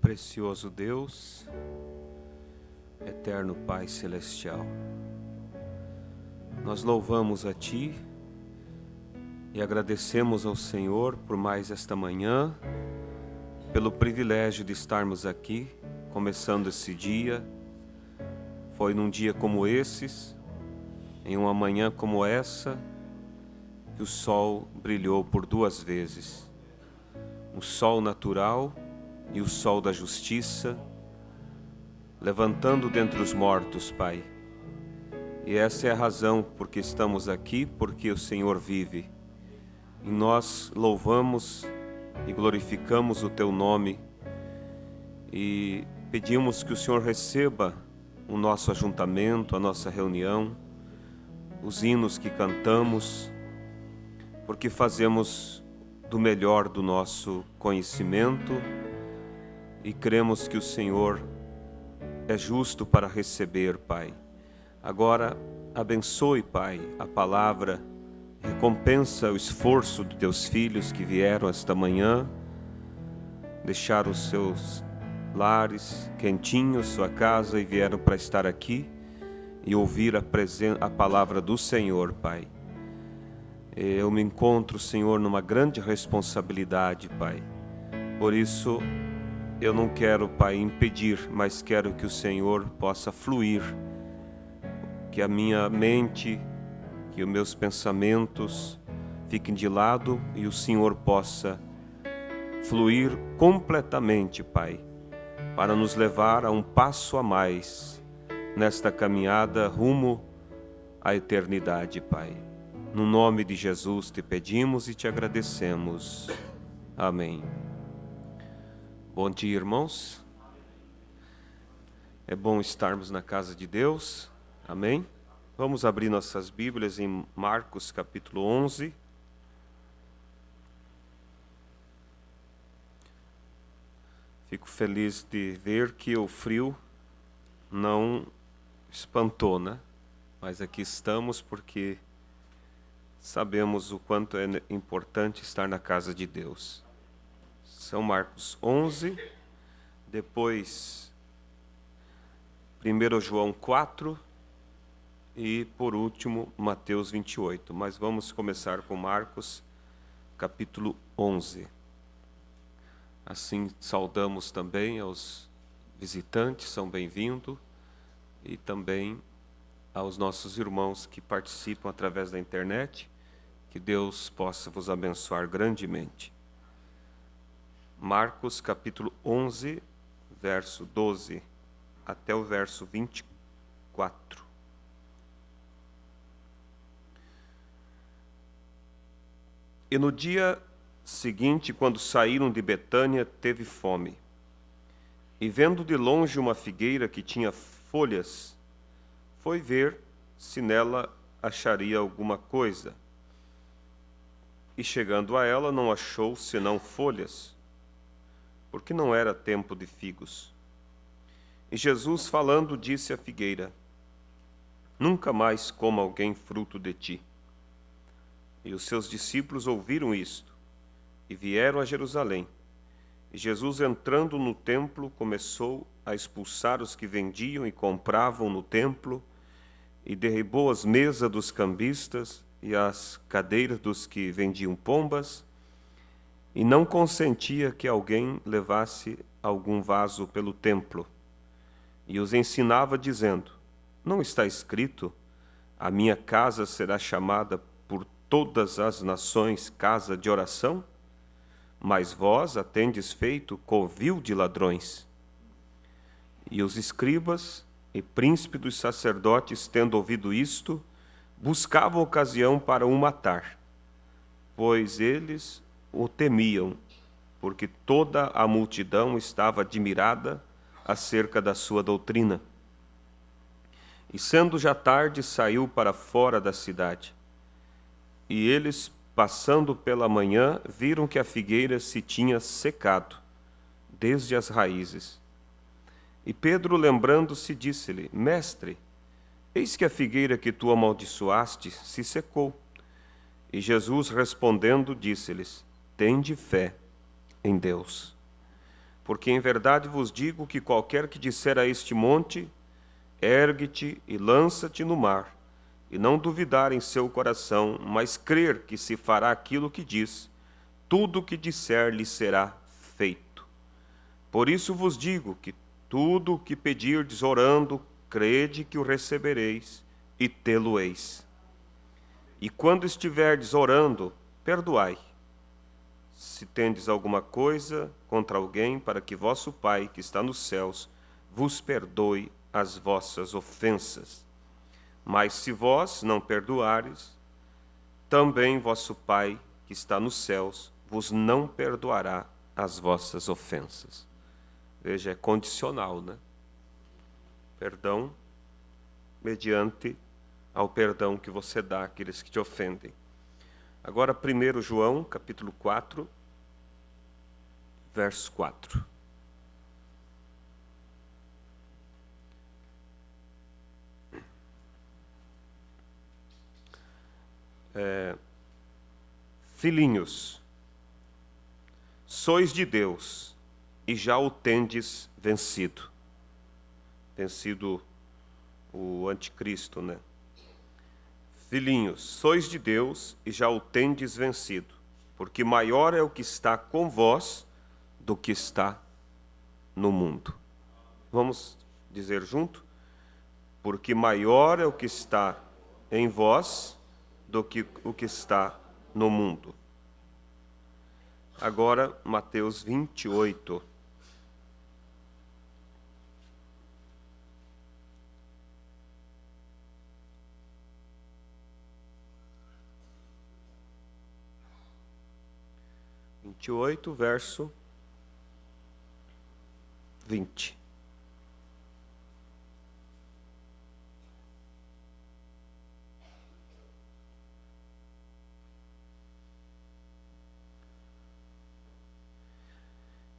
Precioso Deus, eterno Pai Celestial, nós louvamos a Ti e agradecemos ao Senhor por mais esta manhã, pelo privilégio de estarmos aqui, começando esse dia. Foi num dia como esses, em uma manhã como essa, que o sol brilhou por duas vezes. Um sol natural e o sol da justiça, levantando dentre os mortos, Pai. E essa é a razão por que estamos aqui, porque o Senhor vive. E nós louvamos e glorificamos o Teu nome e pedimos que o Senhor receba o nosso ajuntamento, a nossa reunião, os hinos que cantamos, porque fazemos do melhor do nosso conhecimento e cremos que o Senhor é justo para receber, Pai. Agora, abençoe, Pai, a palavra, recompensa o esforço de Teus filhos que vieram esta manhã, deixaram os seus lares quentinhos, sua casa, e vieram para estar aqui e ouvir a palavra do Senhor, Pai. Eu me encontro, Senhor, numa grande responsabilidade, Pai. Por isso, eu não quero, Pai, impedir, mas quero que o Senhor possa fluir, que a minha mente, que os meus pensamentos fiquem de lado e o Senhor possa fluir completamente, Pai, para nos levar a um passo a mais nesta caminhada rumo à eternidade, Pai. No nome de Jesus te pedimos e te agradecemos. Amém. Bom dia, irmãos. É bom estarmos na casa de Deus. Amém. Vamos abrir nossas Bíblias em Marcos capítulo 11. Fico feliz de ver que o frio não espantou, né? Mas aqui estamos porque sabemos o quanto é importante estar na casa de Deus. São Marcos 11, depois 1 João 4 e, por último, Mateus 28. Mas vamos começar com Marcos capítulo 11. Assim, saudamos também aos visitantes, são bem-vindos, e também aos nossos irmãos que participam através da internet. Que Deus possa vos abençoar grandemente. Marcos capítulo 11, verso 12 até o verso 24. E no dia seguinte, quando saíram de Betânia, teve fome. E vendo de longe uma figueira que tinha folhas, foi ver se nela acharia alguma coisa. E chegando a ela, não achou senão folhas, porque não era tempo de figos. E Jesus, falando, disse à figueira: Nunca mais coma alguém fruto de ti. E os seus discípulos ouviram isto, e vieram a Jerusalém. E Jesus, entrando no templo, começou a expulsar os que vendiam e compravam no templo, e derribou as mesas dos cambistas e as cadeiras dos que vendiam pombas, e não consentia que alguém levasse algum vaso pelo templo. E os ensinava, dizendo: Não está escrito, a minha casa será chamada por todas as nações casa de oração? Mas vós a tendes feito covil de ladrões. E os escribas e príncipes dos sacerdotes, tendo ouvido isto, buscavam ocasião para o matar, pois eles o temiam, porque toda a multidão estava admirada acerca da sua doutrina. E sendo já tarde, saiu para fora da cidade. E eles, passando pela manhã, viram que a figueira se tinha secado, desde as raízes. E Pedro, lembrando-se, disse-lhe: Mestre, eis que a figueira que tu amaldiçoaste se secou. E Jesus, respondendo, disse-lhes: Tende fé em Deus. Porque em verdade vos digo que qualquer que disser a este monte, ergue-te e lança-te no mar, e não duvidar em seu coração, mas crer que se fará aquilo que diz, tudo o que disser lhe será feito. Por isso vos digo que tudo o que pedirdes orando, crede que o recebereis e tê-lo-eis. E quando estiverdes orando, perdoai, se tendes alguma coisa contra alguém, para que vosso Pai, que está nos céus, vos perdoe as vossas ofensas. Mas se vós não perdoares, também vosso Pai, que está nos céus, vos não perdoará as vossas ofensas. Veja, é condicional, né? Perdão mediante ao perdão que você dá àqueles que te ofendem. Agora, 1 João, capítulo 4, verso 4. Filhinhos, sois de Deus e já o tendes vencido. Vencido o anticristo, né? Filhinhos, sois de Deus e já o tendes vencido, porque maior é o que está com vós do que está no mundo. Vamos dizer junto? Porque maior é o que está em vós do que o que está no mundo. Agora, Mateus 28. Verso 20.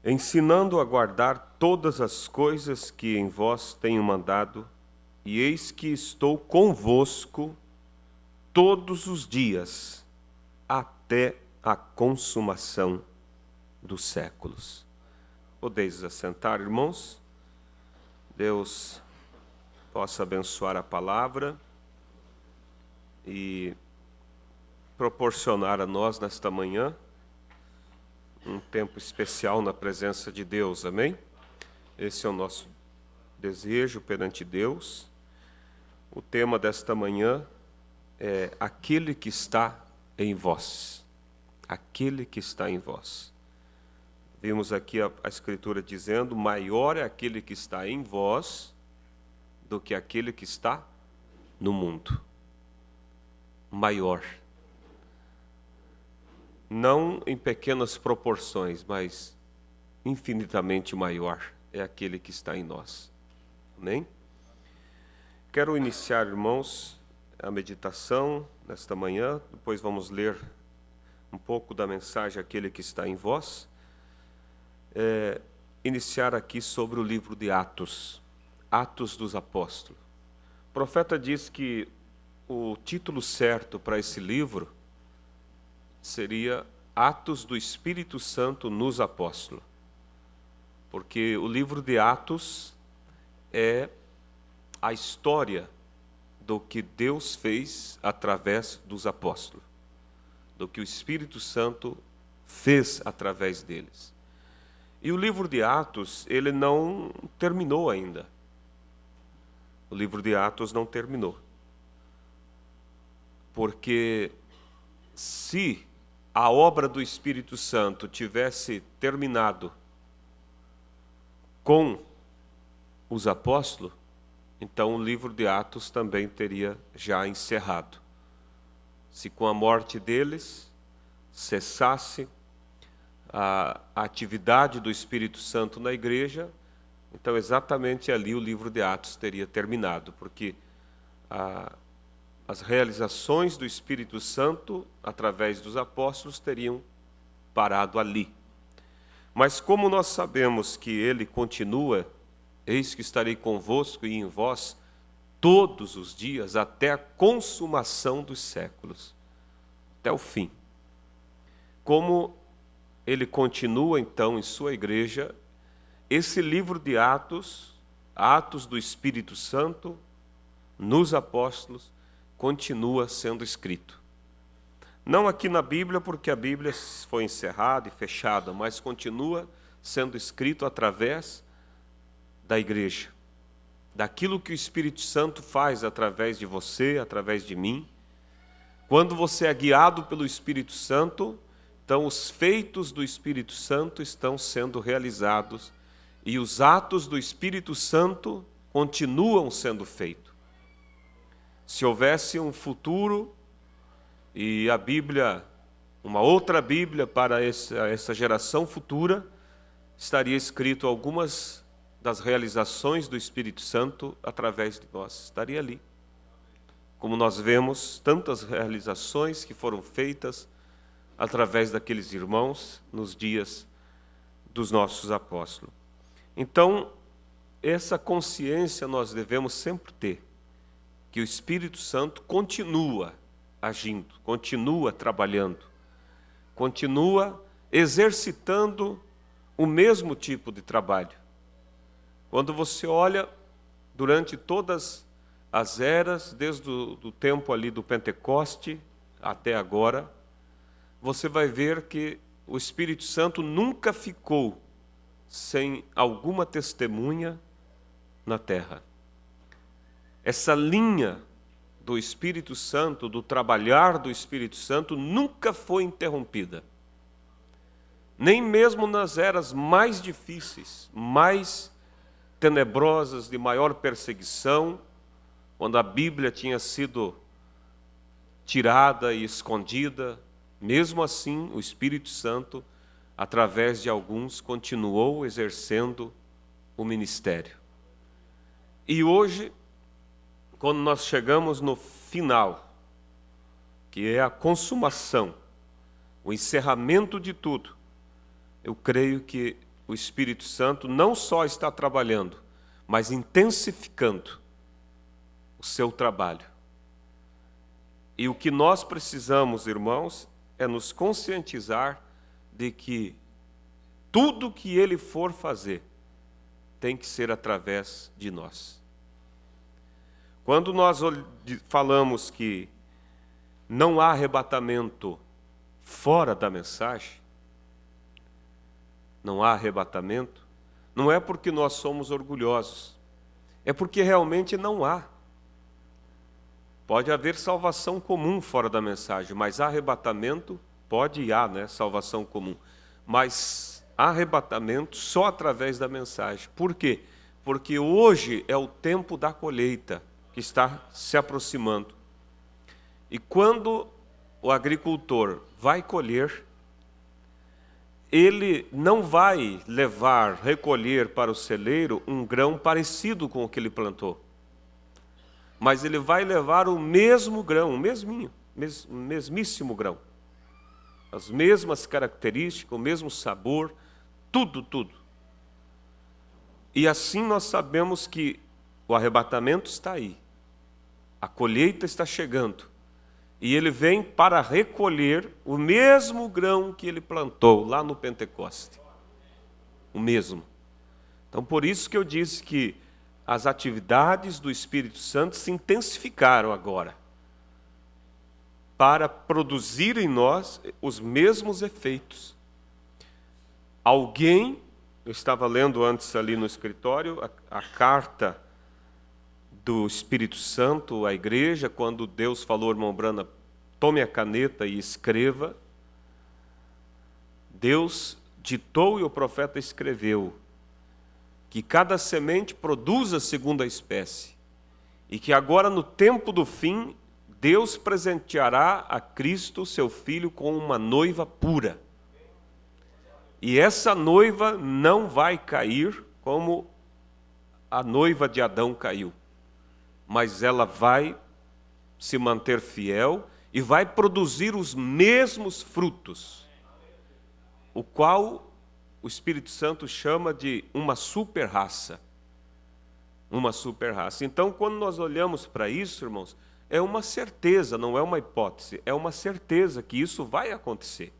Ensinando a guardar todas as coisas que em vós tenho mandado, e eis que estou convosco todos os dias, até a consumação dos séculos. Podeis assentar, irmãos? Deus possa abençoar a palavra e proporcionar a nós nesta manhã um tempo especial na presença de Deus, amém? Esse é o nosso desejo perante Deus. O tema desta manhã é aquele que está em vós. Aquele que está em vós. Vimos aqui a Escritura dizendo, maior é aquele que está em vós do que aquele que está no mundo. Maior. Não em pequenas proporções, mas infinitamente maior é aquele que está em nós. Amém? Quero iniciar, irmãos, a meditação nesta manhã, depois vamos ler um pouco da mensagem aquele que está em vós. Iniciar aqui sobre o livro de Atos, Atos dos Apóstolos. O profeta diz que o título certo para esse livro seria Atos do Espírito Santo nos Apóstolos. Porque o livro de Atos é a história do que Deus fez através dos apóstolos, do que o Espírito Santo fez através deles. E o livro de Atos, ele não terminou ainda. O livro de Atos não terminou. Porque se a obra do Espírito Santo tivesse terminado com os apóstolos, então o livro de Atos também teria já encerrado. Se com a morte deles cessasse a atividade do Espírito Santo na igreja, então exatamente ali o livro de Atos teria terminado, porque as realizações do Espírito Santo através dos apóstolos teriam parado ali. Mas como nós sabemos que ele continua, eis que estarei convosco e em vós todos os dias até a consumação dos séculos, até o fim. Como ele continua então em sua igreja, esse livro de Atos, Atos do Espírito Santo, nos apóstolos, continua sendo escrito. Não aqui na Bíblia, porque a Bíblia foi encerrada e fechada, mas continua sendo escrito através da igreja. Daquilo que o Espírito Santo faz através de você, através de mim. Quando você é guiado pelo Espírito Santo, então os feitos do Espírito Santo estão sendo realizados e os atos do Espírito Santo continuam sendo feitos. Se houvesse um futuro e a Bíblia, uma outra Bíblia para essa geração futura, estaria escrito algumas das realizações do Espírito Santo através de nós. Estaria ali. Como nós vemos, tantas realizações que foram feitas através daqueles irmãos nos dias dos nossos apóstolos. Então, essa consciência nós devemos sempre ter, que o Espírito Santo continua agindo, continua trabalhando, continua exercitando o mesmo tipo de trabalho. Quando você olha durante todas as eras, desde o tempo ali do Pentecoste até agora, você vai ver que o Espírito Santo nunca ficou sem alguma testemunha na terra. Essa linha do Espírito Santo, do trabalhar do Espírito Santo, nunca foi interrompida. Nem mesmo nas eras mais difíceis, mais tenebrosas, de maior perseguição, quando a Bíblia tinha sido tirada e escondida, mesmo assim o Espírito Santo, através de alguns, continuou exercendo o ministério. E hoje, quando nós chegamos no final, que é a consumação, o encerramento de tudo, eu creio que o Espírito Santo não só está trabalhando, mas intensificando o seu trabalho. E o que nós precisamos, irmãos, é nos conscientizar de que tudo que Ele for fazer tem que ser através de nós. Quando nós falamos que não há arrebatamento fora da mensagem, não há arrebatamento, não é porque nós somos orgulhosos, é porque realmente não há. Pode haver salvação comum fora da mensagem, mas arrebatamento pode e há, né? Salvação comum. Mas arrebatamento só através da mensagem. Por quê? Porque hoje é o tempo da colheita que está se aproximando. E quando o agricultor vai colher, ele não vai recolher para o celeiro um grão parecido com o que ele plantou. Mas ele vai levar o mesmo grão, o mesmíssimo grão. As mesmas características, o mesmo sabor, tudo. E assim nós sabemos que o arrebatamento está aí. A colheita está chegando. E ele vem para recolher o mesmo grão que ele plantou lá no Pentecoste. O mesmo. Então, por isso que eu disse que as atividades do Espírito Santo se intensificaram agora, para produzir em nós os mesmos efeitos. Alguém, eu estava lendo antes ali no escritório, a carta do Espírito Santo à igreja, quando Deus falou, irmão Brana, tome a caneta e escreva. Deus ditou e o profeta escreveu que cada semente produza segundo a espécie, e que agora no tempo do fim, Deus presenteará a Cristo, seu Filho, com uma noiva pura. E essa noiva não vai cair como a noiva de Adão caiu, mas ela vai se manter fiel e vai produzir os mesmos frutos, o qual o Espírito Santo chama de uma super raça. Uma super raça. Então, quando nós olhamos para isso, irmãos, é uma certeza, não é uma hipótese, é uma certeza que isso vai acontecer.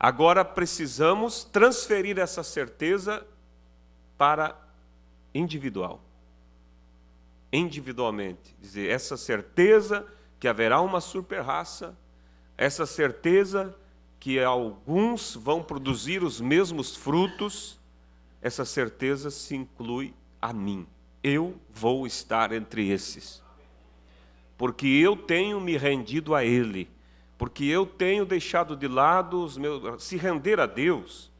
Agora precisamos transferir essa certeza para individual. Individualmente. Dizer, essa certeza que haverá uma super-raça, essa certeza que alguns vão produzir os mesmos frutos, essa certeza se inclui a mim. Eu vou estar entre esses. Porque eu tenho me rendido a Ele. Porque eu tenho deixado de lado os meus... Se render a Deus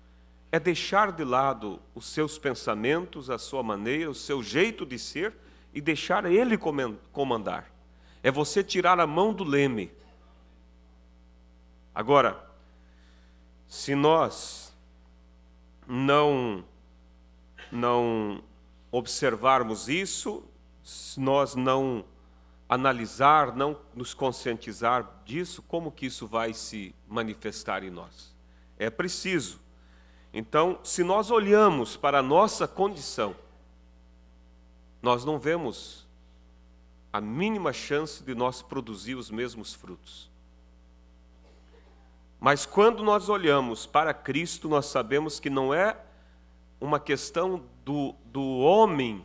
é deixar de lado os seus pensamentos, a sua maneira, o seu jeito de ser e deixar Ele comandar. É você tirar a mão do leme. Agora, se nós não observarmos isso, se nós não analisar, não nos conscientizar disso, como que isso vai se manifestar em nós? É preciso. Então, se nós olhamos para a nossa condição, nós não vemos a mínima chance de nós produzir os mesmos frutos. Mas quando nós olhamos para Cristo, nós sabemos que não é uma questão do homem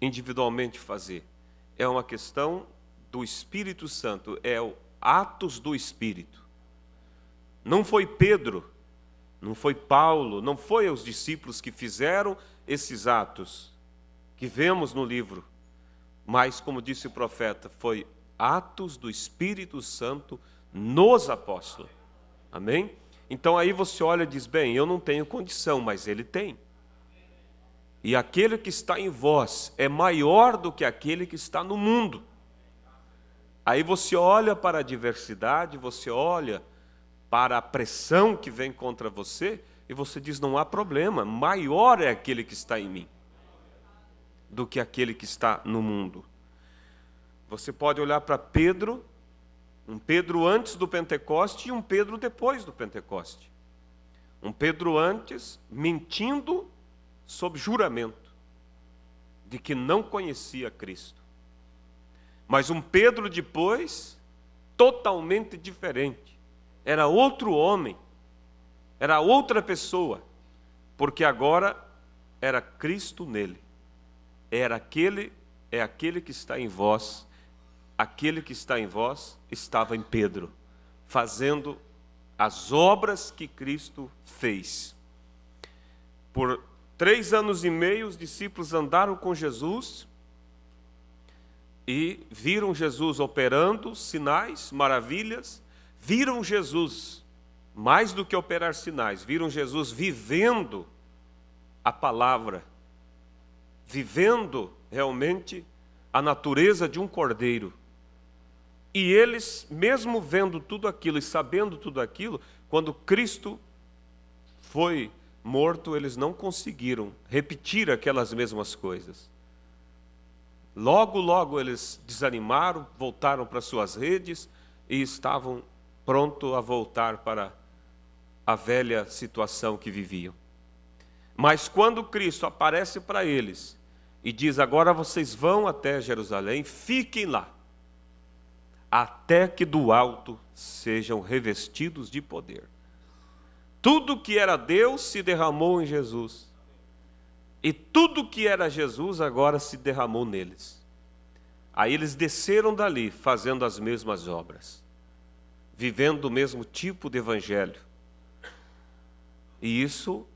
individualmente fazer. É uma questão do Espírito Santo, é o atos do Espírito. Não foi Pedro, não foi Paulo, não foi os discípulos que fizeram esses atos que vemos no livro, mas, como disse o profeta, foi atos do Espírito Santo nos apóstolos. Amém? Então aí você olha e diz, bem, eu não tenho condição, mas ele tem. E aquele que está em vós é maior do que aquele que está no mundo. Aí você olha para a adversidade, você olha para a pressão que vem contra você, e você diz, não há problema, maior é aquele que está em mim do que aquele que está no mundo. Você pode olhar para Pedro, um Pedro antes do Pentecoste e um Pedro depois do Pentecoste. Um Pedro antes, mentindo sob juramento de que não conhecia Cristo. Mas um Pedro depois, totalmente diferente. Era outro homem, era outra pessoa, porque agora era Cristo nele. É aquele que está em vós. Aquele que está em vós estava em Pedro, fazendo as obras que Cristo fez. Por 3 anos e meio, os discípulos andaram com Jesus e viram Jesus operando sinais, maravilhas. Viram Jesus, mais do que operar sinais, viram Jesus vivendo a palavra, vivendo realmente a natureza de um cordeiro. E eles, mesmo vendo tudo aquilo e sabendo tudo aquilo, quando Cristo foi morto, eles não conseguiram repetir aquelas mesmas coisas. Logo eles desanimaram, voltaram para suas redes e estavam prontos a voltar para a velha situação que viviam. Mas quando Cristo aparece para eles e diz, agora vocês vão até Jerusalém, fiquem lá, até que do alto sejam revestidos de poder. Tudo que era Deus se derramou em Jesus. E tudo que era Jesus agora se derramou neles. Aí eles desceram dali fazendo as mesmas obras, vivendo o mesmo tipo de evangelho. E isso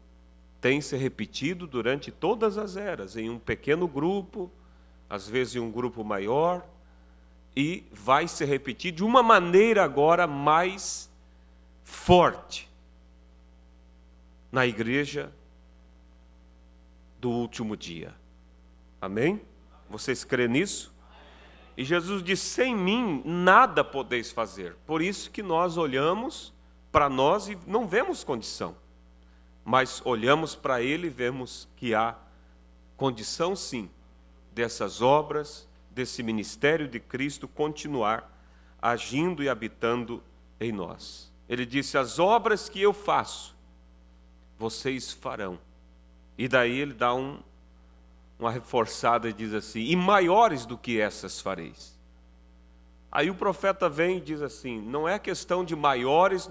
tem se repetido durante todas as eras, em um pequeno grupo, às vezes em um grupo maior, e vai se repetir de uma maneira agora mais forte na igreja do último dia. Amém? Vocês creem nisso? E Jesus diz, sem mim nada podeis fazer. Por isso que nós olhamos para nós e não vemos condição. Mas olhamos para Ele e vemos que há condição sim, dessas obras, desse ministério de Cristo continuar agindo e habitando em nós. Ele disse, as obras que eu faço, vocês farão. E daí ele dá uma reforçada e diz assim, e maiores do que essas fareis. Aí o profeta vem e diz assim, não é questão de maiores,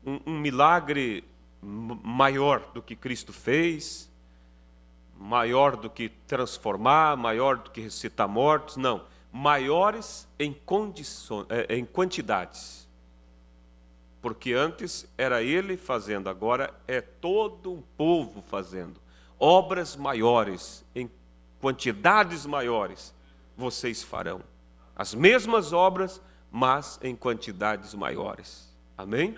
um milagre maior do que Cristo fez, maior do que transformar, maior do que ressuscitar mortos, não. Maiores em quantidades. Porque antes era ele fazendo, agora é todo um povo fazendo. Obras maiores, em quantidades maiores, vocês farão. As mesmas obras, mas em quantidades maiores. Amém?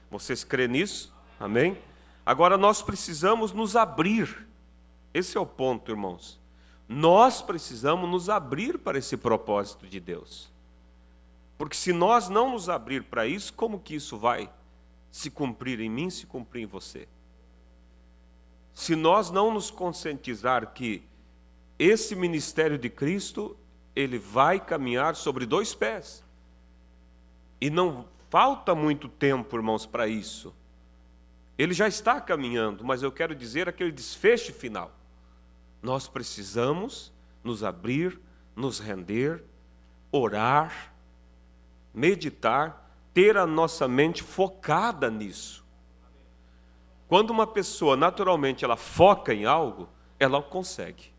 Vocês crêem nisso? Amém? Agora nós precisamos nos abrir. Esse é o ponto, irmãos. Nós precisamos nos abrir para esse propósito de Deus. Porque se nós não nos abrir para isso, como que isso vai se cumprir em mim, se cumprir em você? Se nós não nos conscientizar que esse ministério de Cristo, ele vai caminhar sobre dois pés. E não falta muito tempo, irmãos, para isso. Ele já está caminhando, mas eu quero dizer aquele desfecho final. Nós precisamos nos abrir, nos render, orar, meditar, ter a nossa mente focada nisso. Quando uma pessoa, naturalmente, ela foca em algo, ela consegue.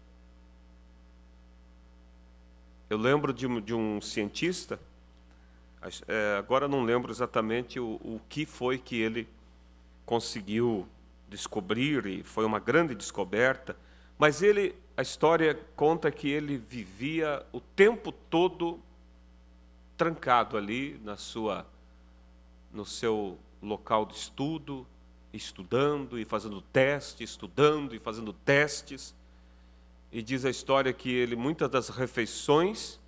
Eu lembro de um cientista, agora não lembro exatamente o que foi que ele conseguiu descobrir, e foi uma grande descoberta, mas a história conta que ele vivia o tempo todo trancado ali no seu local de estudo, estudando e fazendo testes, estudando e fazendo testes. E diz a história que ele, muitas das refeições,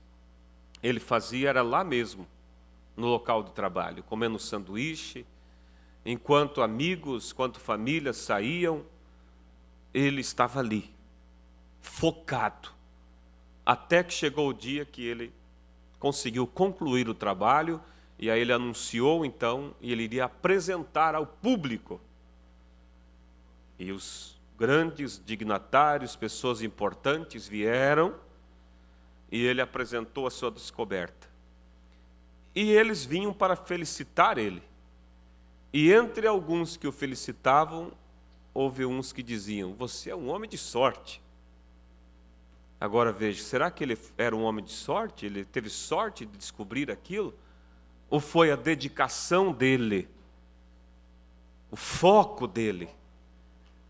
ele fazia era lá mesmo, no local de trabalho, comendo sanduíche, enquanto amigos, enquanto famílias saíam, ele estava ali, focado, até que chegou o dia que ele conseguiu concluir o trabalho, e aí ele anunciou então, e ele iria apresentar ao público. E os grandes dignatários, pessoas importantes vieram, e ele apresentou a sua descoberta. E eles vinham para felicitar ele. E entre alguns que o felicitavam, houve uns que diziam: você é um homem de sorte. Agora veja, será que ele era um homem de sorte? Ele teve sorte de descobrir aquilo? Ou foi a dedicação dele? O foco dele?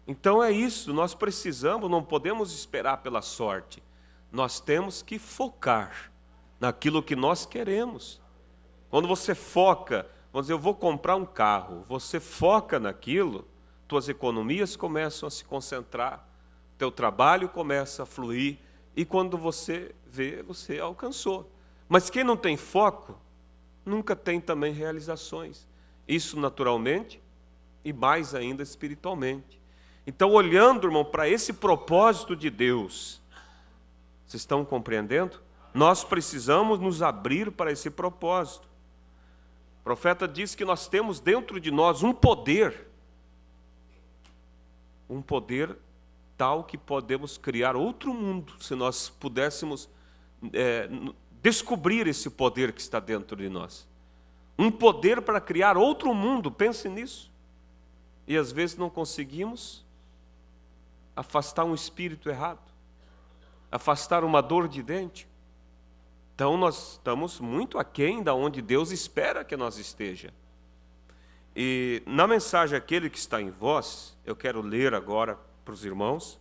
Então é isso, nós precisamos, não podemos esperar pela sorte. Nós temos que focar naquilo que nós queremos. Quando você foca, vamos dizer, eu vou comprar um carro, você foca naquilo, tuas economias começam a se concentrar, teu trabalho começa a fluir, e quando você vê, você alcançou. Mas quem não tem foco, nunca tem também realizações. Isso naturalmente e mais ainda espiritualmente. Então, olhando, irmão, para esse propósito de Deus, vocês estão compreendendo? Nós precisamos nos abrir para esse propósito. O profeta diz que nós temos dentro de nós um poder tal que podemos criar outro mundo, se nós pudéssemos descobrir esse poder que está dentro de nós. Um poder para criar outro mundo, pense nisso. E às vezes não conseguimos afastar um espírito errado, afastar uma dor de dente. Então nós estamos muito aquém da onde Deus espera que nós esteja. E na mensagem Aquele que está em vós, eu quero ler agora para os irmãos.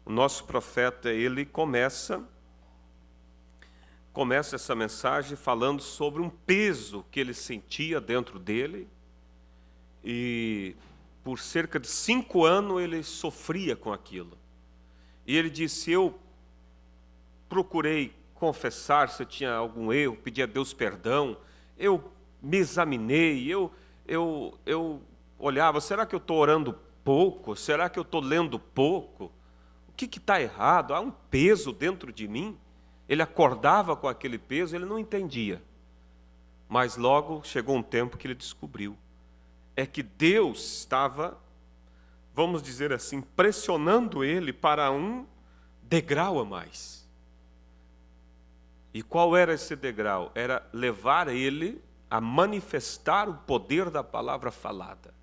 O nosso profeta, ele começa essa mensagem falando sobre um peso que ele sentia dentro dele, e por cerca de 5 anos ele sofria com aquilo. E ele disse: eu procurei confessar se eu tinha algum erro, pedir a Deus perdão, eu me examinei, eu olhava, será que eu estou orando pouco? Será que eu estou lendo pouco? O que está errado? Há um peso dentro de mim. Ele acordava com aquele peso, ele não entendia. Mas logo chegou um tempo que ele descobriu. É que Deus estava, vamos dizer assim, pressionando ele para um degrau a mais. E qual era esse degrau? Era levar ele a manifestar o poder da palavra falada.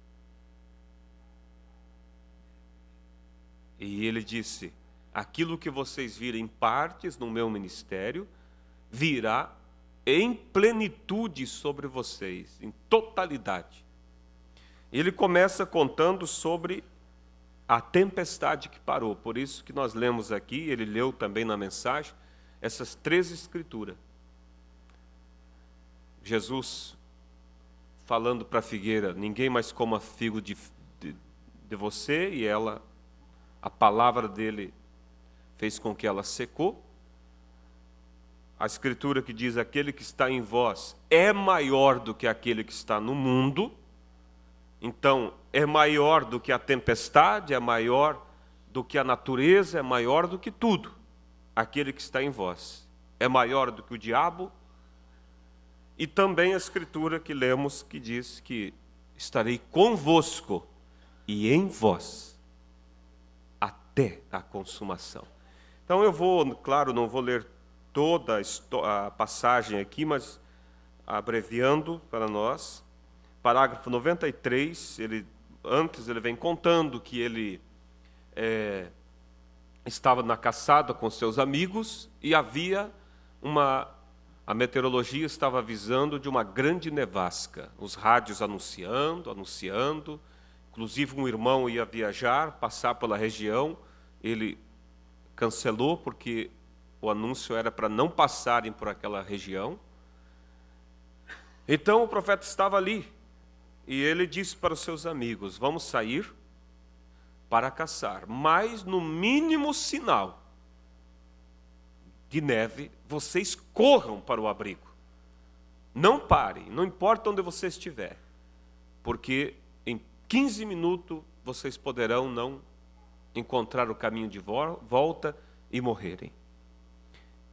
E ele disse: aquilo que vocês viram em partes no meu ministério, virá em plenitude sobre vocês, em totalidade. Ele começa contando sobre a tempestade que parou. Por isso que nós lemos aqui, ele leu também na mensagem, essas 3 escrituras. Jesus falando para a figueira: ninguém mais coma figo de você, e ela, a palavra dele fez com que ela secou. A escritura que diz: aquele que está em vós é maior do que aquele que está no mundo. Então, é maior do que a tempestade, é maior do que a natureza, é maior do que tudo. Aquele que está em vós é maior do que o diabo. E também a escritura que lemos que diz que estarei convosco e em vós até a consumação. Então eu vou, claro, não vou ler toda a passagem aqui, mas abreviando para nós. Parágrafo 93, antes ele vem contando que ele estava na caçada com seus amigos e havia a meteorologia estava avisando de uma grande nevasca. Os rádios anunciando, inclusive um irmão ia viajar, passar pela região, ele cancelou porque o anúncio era para não passarem por aquela região. Então o profeta estava ali, e ele disse para os seus amigos: vamos sair para caçar, mas no mínimo sinal de neve, vocês corram para o abrigo. Não parem, não importa onde você estiver, porque em 15 minutos vocês poderão não encontrar o caminho de volta e morrerem.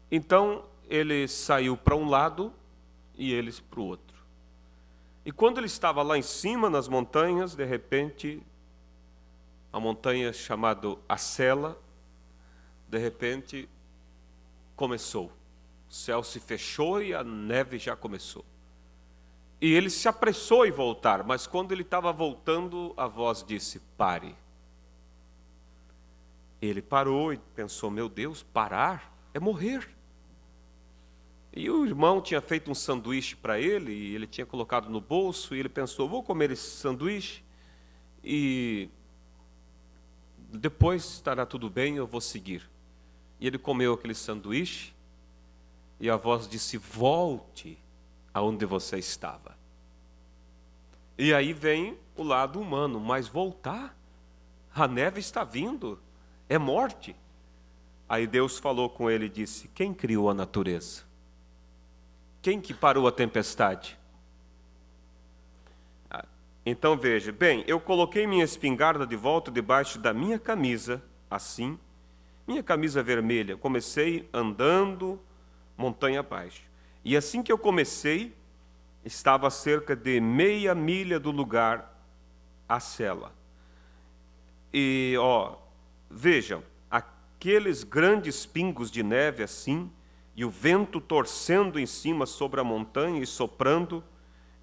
Então ele saiu para um lado e eles para o outro. E quando ele estava lá em cima, nas montanhas, de repente, a montanha chamada Acela, de repente, começou. O céu se fechou e a neve já começou. E ele se apressou em voltar, mas quando ele estava voltando, a voz disse: pare. Ele parou e pensou: meu Deus, parar é morrer. E o irmão tinha feito um sanduíche para ele, e ele tinha colocado no bolso, e ele pensou: vou comer esse sanduíche, e depois estará tudo bem, eu vou seguir. E ele comeu aquele sanduíche, e a voz disse: volte aonde você estava. E aí vem o lado humano: mas voltar? A neve está vindo, é morte. Aí Deus falou com ele e disse: quem criou a natureza? Quem que parou a tempestade? Então veja, bem, eu coloquei minha espingarda de volta debaixo da minha camisa, assim, minha camisa vermelha. Comecei andando montanha abaixo. E assim que eu comecei, estava a cerca de meia milha do lugar, a cela. E, vejam, aqueles grandes pingos de neve assim, e o vento torcendo em cima sobre a montanha e soprando,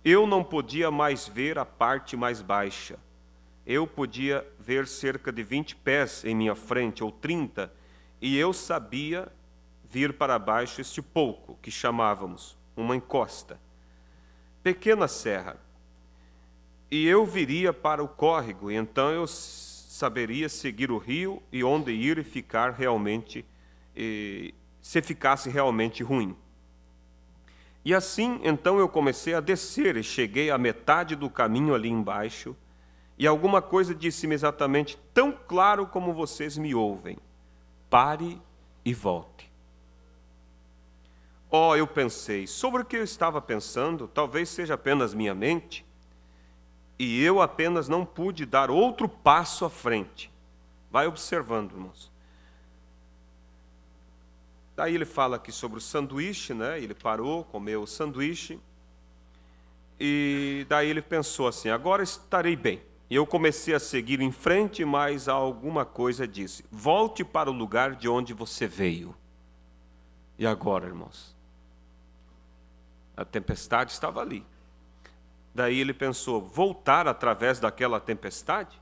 eu não podia mais ver a parte mais baixa. Eu podia ver cerca de 20 pés em minha frente, ou 30, e eu sabia vir para baixo este pouco, que chamávamos uma encosta, pequena serra. E eu viria para o córrego, e então eu saberia seguir o rio e onde ir e ficar realmente, se ficasse realmente ruim. E assim, então eu comecei a descer e cheguei à metade do caminho ali embaixo, e alguma coisa disse-me exatamente tão claro como vocês me ouvem: pare e volte. Eu pensei, sobre o que eu estava pensando, talvez seja apenas minha mente, e eu apenas não pude dar outro passo à frente. Vai observando, irmãos. Daí ele fala aqui sobre o sanduíche, né? Ele parou, comeu o sanduíche, e daí ele pensou assim: agora estarei bem. E eu comecei a seguir em frente, mas alguma coisa disse: volte para o lugar de onde você veio. E agora, irmãos? A tempestade estava ali. Daí ele pensou: voltar através daquela tempestade?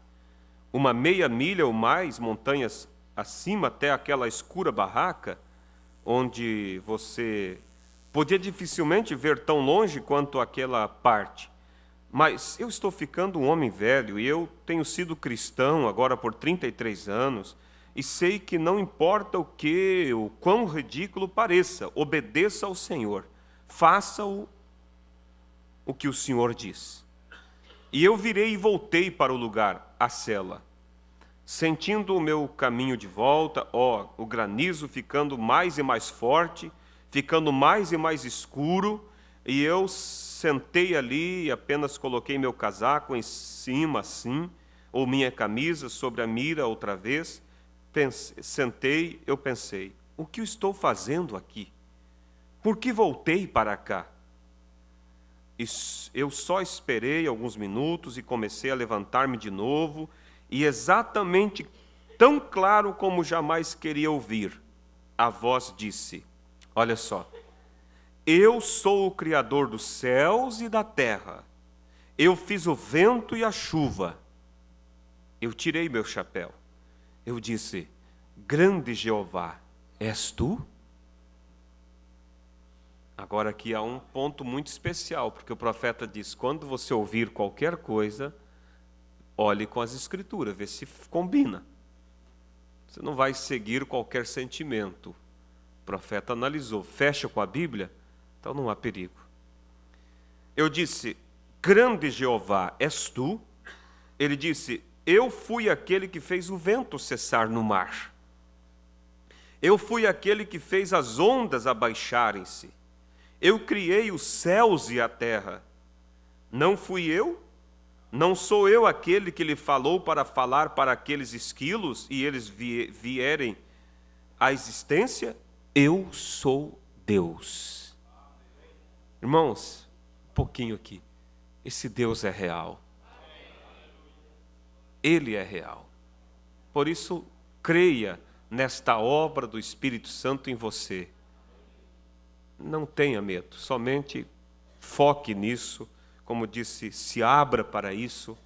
uma meia milha ou mais, montanhas acima, até aquela escura barraca, onde você podia dificilmente ver tão longe quanto aquela parte. Mas eu estou ficando um homem velho e eu tenho sido cristão agora por 33 anos e sei que não importa o quão ridículo pareça, obedeça ao Senhor, faça o que o Senhor diz. E eu virei e voltei para o lugar, a cela, sentindo o meu caminho de volta, o granizo ficando mais e mais forte, ficando mais e mais escuro, e eu sentei ali e apenas coloquei meu casaco em cima assim, ou minha camisa sobre a mira outra vez, sentei, eu pensei, o que eu estou fazendo aqui? Por que voltei para cá? Eu só esperei alguns minutos e comecei a levantar-me de novo, e exatamente tão claro como jamais queria ouvir, a voz disse, olha só, eu sou o Criador dos céus e da terra, eu fiz o vento e a chuva. Eu tirei meu chapéu, eu disse, grande Jeová, és tu? Agora aqui há um ponto muito especial, porque o profeta diz, quando você ouvir qualquer coisa, olhe com as escrituras, vê se combina. Você não vai seguir qualquer sentimento. O profeta analisou, fecha com a Bíblia, então não há perigo. Eu disse, grande Jeová, és tu? Ele disse, eu fui aquele que fez o vento cessar no mar. Eu fui aquele que fez as ondas abaixarem-se. Eu criei os céus e a terra. Não fui eu? Não sou eu aquele que lhe falou para falar para aqueles esquilos e eles vierem à existência? Eu sou Deus. Irmãos, um pouquinho aqui. Esse Deus é real. Ele é real. Por isso, creia nesta obra do Espírito Santo em você. Não tenha medo, somente foque nisso, como disse, se abra para isso.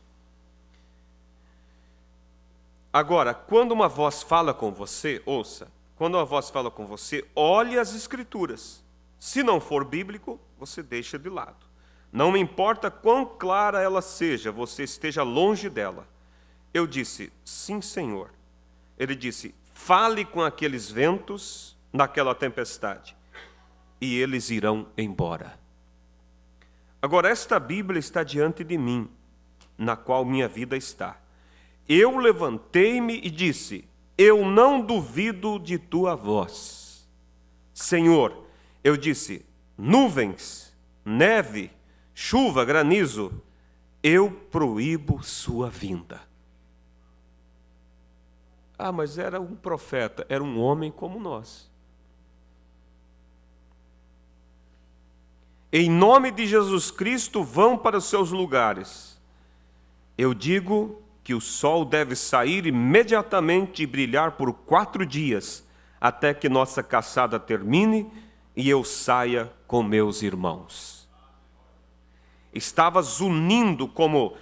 Agora, quando uma voz fala com você, ouça, quando uma voz fala com você, olhe as Escrituras. Se não for bíblico, você deixa de lado. Não me importa quão clara ela seja, você esteja longe dela. Eu disse, sim, Senhor. Ele disse, fale com aqueles ventos naquela tempestade. E eles irão embora. Agora, esta Bíblia está diante de mim, na qual minha vida está. Eu levantei-me e disse, eu não duvido de tua voz. Senhor, eu disse, nuvens, neve, chuva, granizo, eu proíbo sua vinda. Ah, mas era um profeta, era um homem como nós. Em nome de Jesus Cristo, vão para os seus lugares. Eu digo que o sol deve sair imediatamente e brilhar por 4 dias, até que nossa caçada termine e eu saia com meus irmãos. Estava zunindo como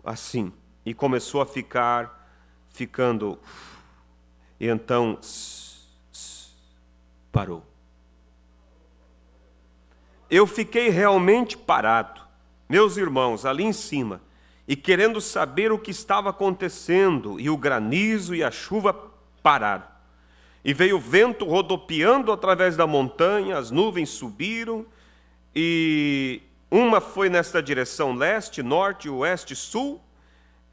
assim, e começou a ficando, e então parou. Eu fiquei realmente parado, meus irmãos, ali em cima, e querendo saber o que estava acontecendo, e o granizo e a chuva pararam. E veio o vento rodopiando através da montanha, as nuvens subiram, e uma foi nesta direção leste, norte, oeste, sul,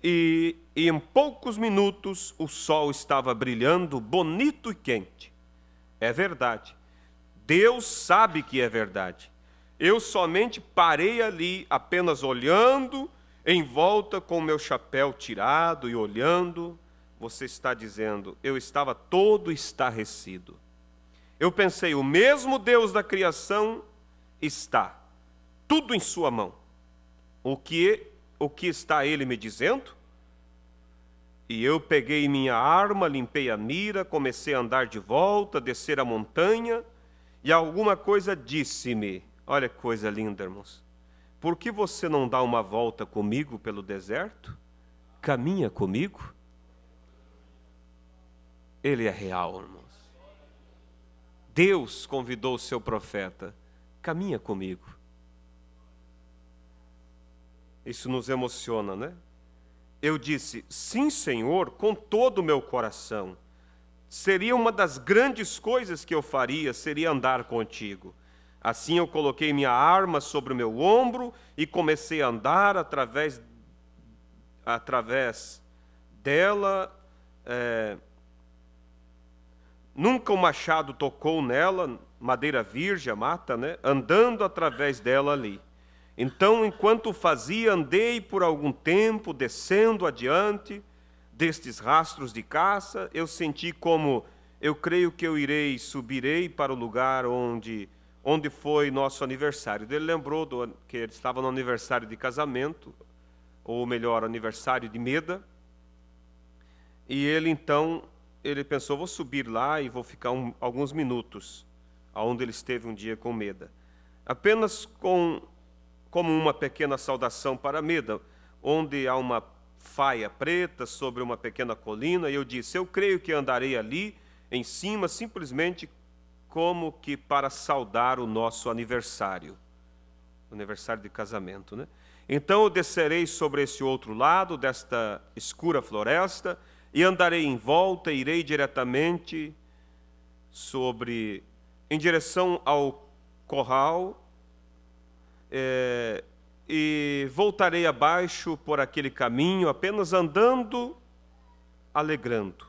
e em poucos minutos o sol estava brilhando, bonito e quente. É verdade. Deus sabe que é verdade. Eu somente parei ali, apenas olhando em volta com o meu chapéu tirado e olhando. Você está dizendo, eu estava todo estarrecido. Eu pensei, o mesmo Deus da criação está, tudo em sua mão. O que está ele me dizendo? E eu peguei minha arma, limpei a mira, comecei a andar de volta, descer a montanha, e alguma coisa disse-me, olha que coisa linda, irmãos, por que você não dá uma volta comigo pelo deserto? caminha comigo? Ele é real, irmãos. Deus convidou o seu profeta, caminha comigo. Isso nos emociona, né? Eu disse, sim, Senhor, com todo o meu coração. Seria uma das grandes coisas que eu faria, seria andar contigo. Assim eu coloquei minha arma sobre o meu ombro e comecei a andar através dela. Nunca o machado tocou nela, madeira virgem, a mata, né? Andando através dela ali. Então, enquanto fazia, andei por algum tempo, descendo adiante destes rastros de caça, eu senti como, eu creio que subirei para o lugar onde foi nosso aniversário. Ele lembrou que ele estava no aniversário de casamento, ou melhor, aniversário de Meda, e ele então, ele pensou, vou subir lá e vou ficar alguns minutos, aonde ele esteve um dia com Meda. Apenas como uma pequena saudação para Meda, onde há uma faia preta sobre uma pequena colina, e eu disse, eu creio que andarei ali em cima, simplesmente como que para saudar o nosso aniversário de casamento, né? Então eu descerei sobre esse outro lado desta escura floresta e andarei em volta, irei diretamente em direção ao corral, e voltarei abaixo por aquele caminho, apenas andando, alegrando.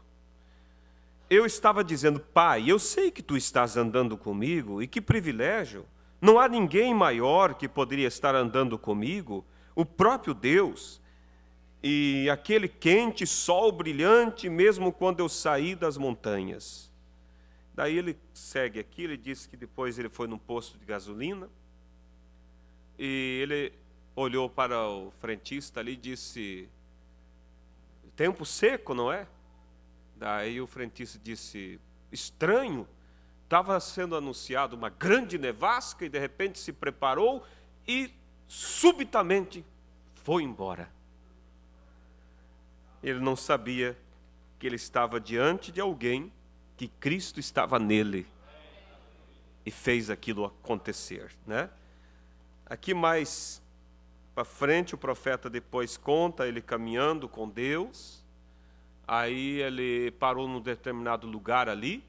Eu estava dizendo, Pai, eu sei que Tu estás andando comigo, e que privilégio! Não há ninguém maior que poderia estar andando comigo, o próprio Deus, e aquele quente sol brilhante, mesmo quando eu saí das montanhas. Daí ele segue aqui, ele disse que depois ele foi num posto de gasolina, e ele olhou para o frentista ali e disse, tempo seco, não é? Daí o frentista disse, estranho, estava sendo anunciado uma grande nevasca e de repente se preparou e subitamente foi embora. Ele não sabia que ele estava diante de alguém, que Cristo estava nele e fez aquilo acontecer, né? Aqui mais para frente o profeta depois conta ele caminhando com Deus. Aí ele parou num determinado lugar ali,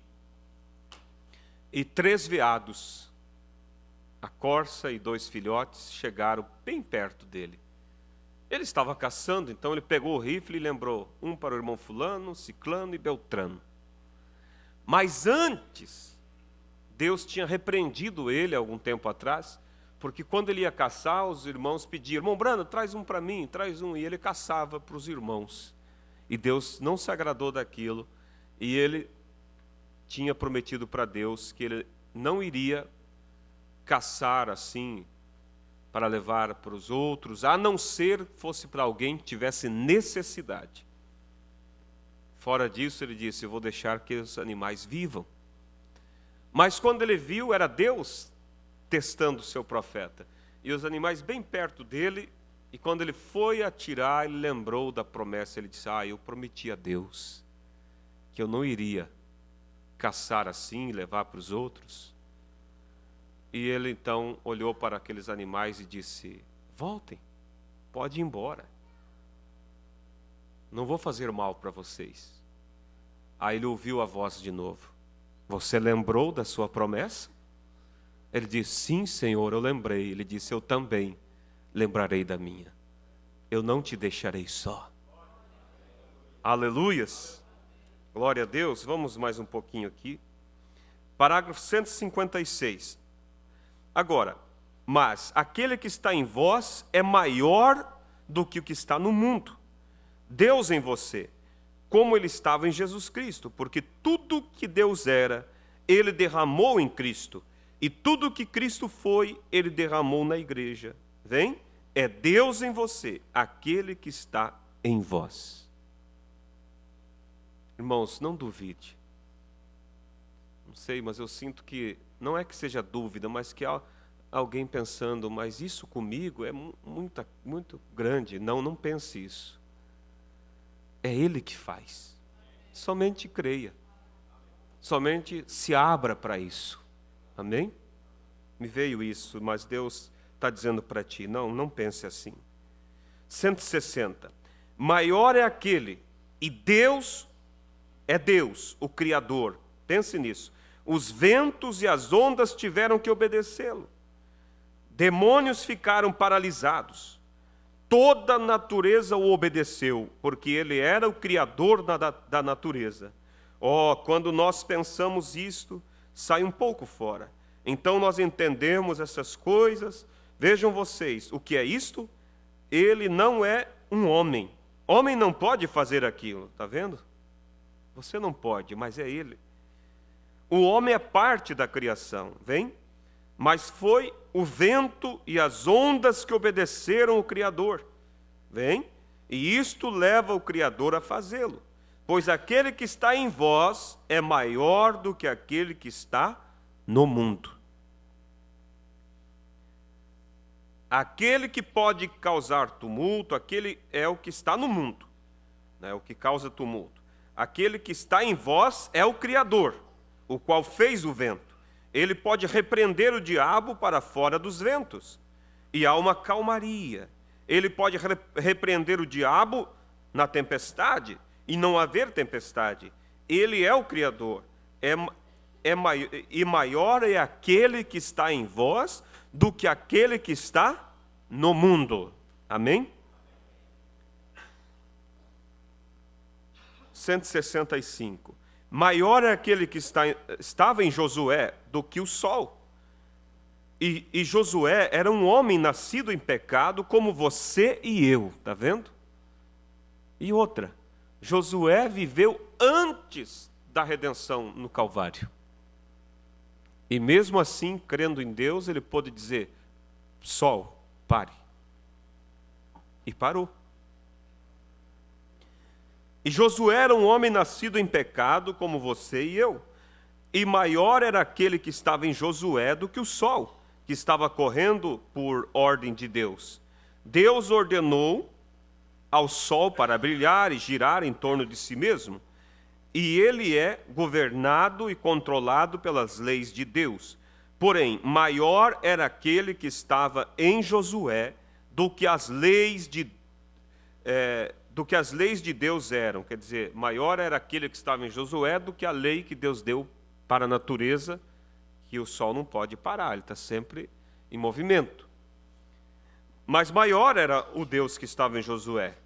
e 3 veados, a corça e 2 filhotes, chegaram bem perto dele. Ele estava caçando, então ele pegou o rifle e lembrou, um para o irmão fulano, ciclano e beltrano. Mas antes, Deus tinha repreendido ele algum tempo atrás, porque quando ele ia caçar, os irmãos pediram, irmão Brando, traz um para mim, traz um, e ele caçava para os irmãos. E Deus não se agradou daquilo, e ele tinha prometido para Deus que ele não iria caçar assim, para levar para os outros, a não ser fosse para alguém que tivesse necessidade. Fora disso, ele disse, eu vou deixar que os animais vivam. Mas quando ele viu, era Deus testando o seu profeta. E os animais bem perto dele, e quando ele foi atirar, ele lembrou da promessa. Ele disse, eu prometi a Deus que eu não iria caçar assim e levar para os outros. E ele então olhou para aqueles animais e disse, voltem, pode ir embora. Não vou fazer mal para vocês. Aí ele ouviu a voz de novo. Você lembrou da sua promessa? Ele disse, sim, Senhor, eu lembrei. Ele disse, eu também lembrarei da minha. Eu não te deixarei só. Aleluias. Glória a Deus. Vamos mais um pouquinho aqui. Parágrafo 156. Agora, mas aquele que está em vós é maior do que o que está no mundo. Deus em você, como ele estava em Jesus Cristo, porque tudo que Deus era, ele derramou em Cristo. E tudo que Cristo foi, ele derramou na igreja. Vem? É Deus em você, aquele que está em vós. Irmãos, não duvide. Não sei, mas eu sinto que, não é que seja dúvida, mas que há alguém pensando, mas isso comigo é muito grande. Não pense isso. É Ele que faz. Somente creia. Somente se abra para isso. Amém? Me veio isso, mas Deus está dizendo para ti, não pense assim. 160. Maior é aquele, e Deus é Deus, o Criador. Pense nisso. Os ventos e as ondas tiveram que obedecê-lo. Demônios ficaram paralisados. Toda a natureza o obedeceu, porque ele era o Criador da natureza. Quando nós pensamos isto, sai um pouco fora. Então nós entendemos essas coisas. Vejam vocês, o que é isto? Ele não é um homem. Homem não pode fazer aquilo, está vendo? Você não pode, mas é ele. O homem é parte da criação, vem? Mas foi o vento e as ondas que obedeceram o Criador, vem? E isto leva o Criador a fazê-lo. Pois aquele que está em vós é maior do que aquele que está no mundo. Aquele que pode causar tumulto, aquele é o que está no mundo, né? O que causa tumulto. Aquele que está em vós é o Criador, o qual fez o vento. Ele pode repreender o diabo para fora dos ventos, e há uma calmaria. Ele pode repreender o diabo na tempestade, e não haver tempestade. Ele é o Criador. E maior é aquele que está em vós do que aquele que está no mundo. Amém? 165. Maior é aquele que estava em Josué do que o sol. E Josué era um homem nascido em pecado como você e eu, está vendo? E outra, Josué viveu antes da redenção no Calvário. E mesmo assim, crendo em Deus, ele pôde dizer, sol, pare. E parou. E Josué era um homem nascido em pecado, como você e eu. E maior era aquele que estava em Josué do que o sol, que estava correndo por ordem de Deus. Deus ordenou ao sol para brilhar e girar em torno de si mesmo. E ele é governado e controlado pelas leis de Deus. Porém, maior era aquele que estava em Josué do que as leis de Deus eram. Quer dizer, maior era aquele que estava em Josué do que a lei que Deus deu para a natureza, que o sol não pode parar, ele está sempre em movimento. Mas maior era o Deus que estava em Josué,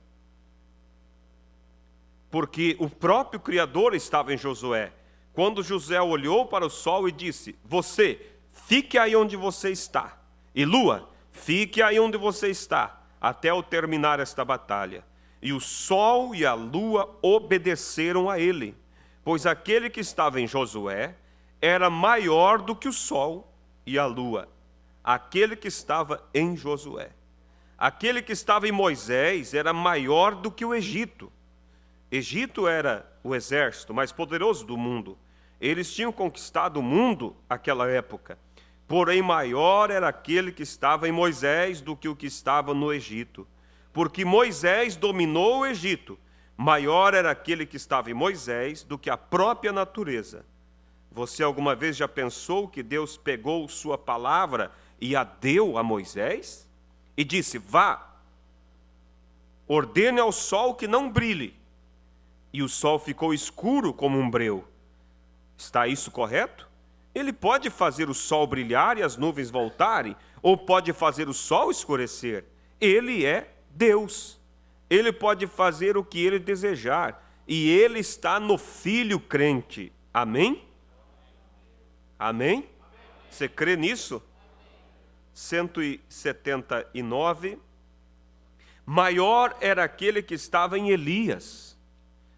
porque o próprio Criador estava em Josué. Quando José olhou para o sol e disse, você, fique aí onde você está, e lua, fique aí onde você está, até eu terminar esta batalha. E o sol e a lua obedeceram a ele, pois aquele que estava em Josué era maior do que o sol e a lua. Aquele que estava em Josué. Aquele que estava em Moisés era maior do que o Egito. Egito era o exército mais poderoso do mundo. Eles tinham conquistado o mundo naquela época. Porém, maior era aquele que estava em Moisés do que o que estava no Egito. Porque Moisés dominou o Egito. Maior era aquele que estava em Moisés do que a própria natureza. Você alguma vez já pensou que Deus pegou sua palavra e a deu a Moisés? E disse, vá, ordene ao sol que não brilhe. E o sol ficou escuro como um breu. Está isso correto? Ele pode fazer o sol brilhar e as nuvens voltarem, ou pode fazer o sol escurecer. Ele é Deus. Ele pode fazer o que ele desejar. E ele está no Filho crente. Amém? Amém? Você crê nisso? 179. Maior era aquele que estava em Elias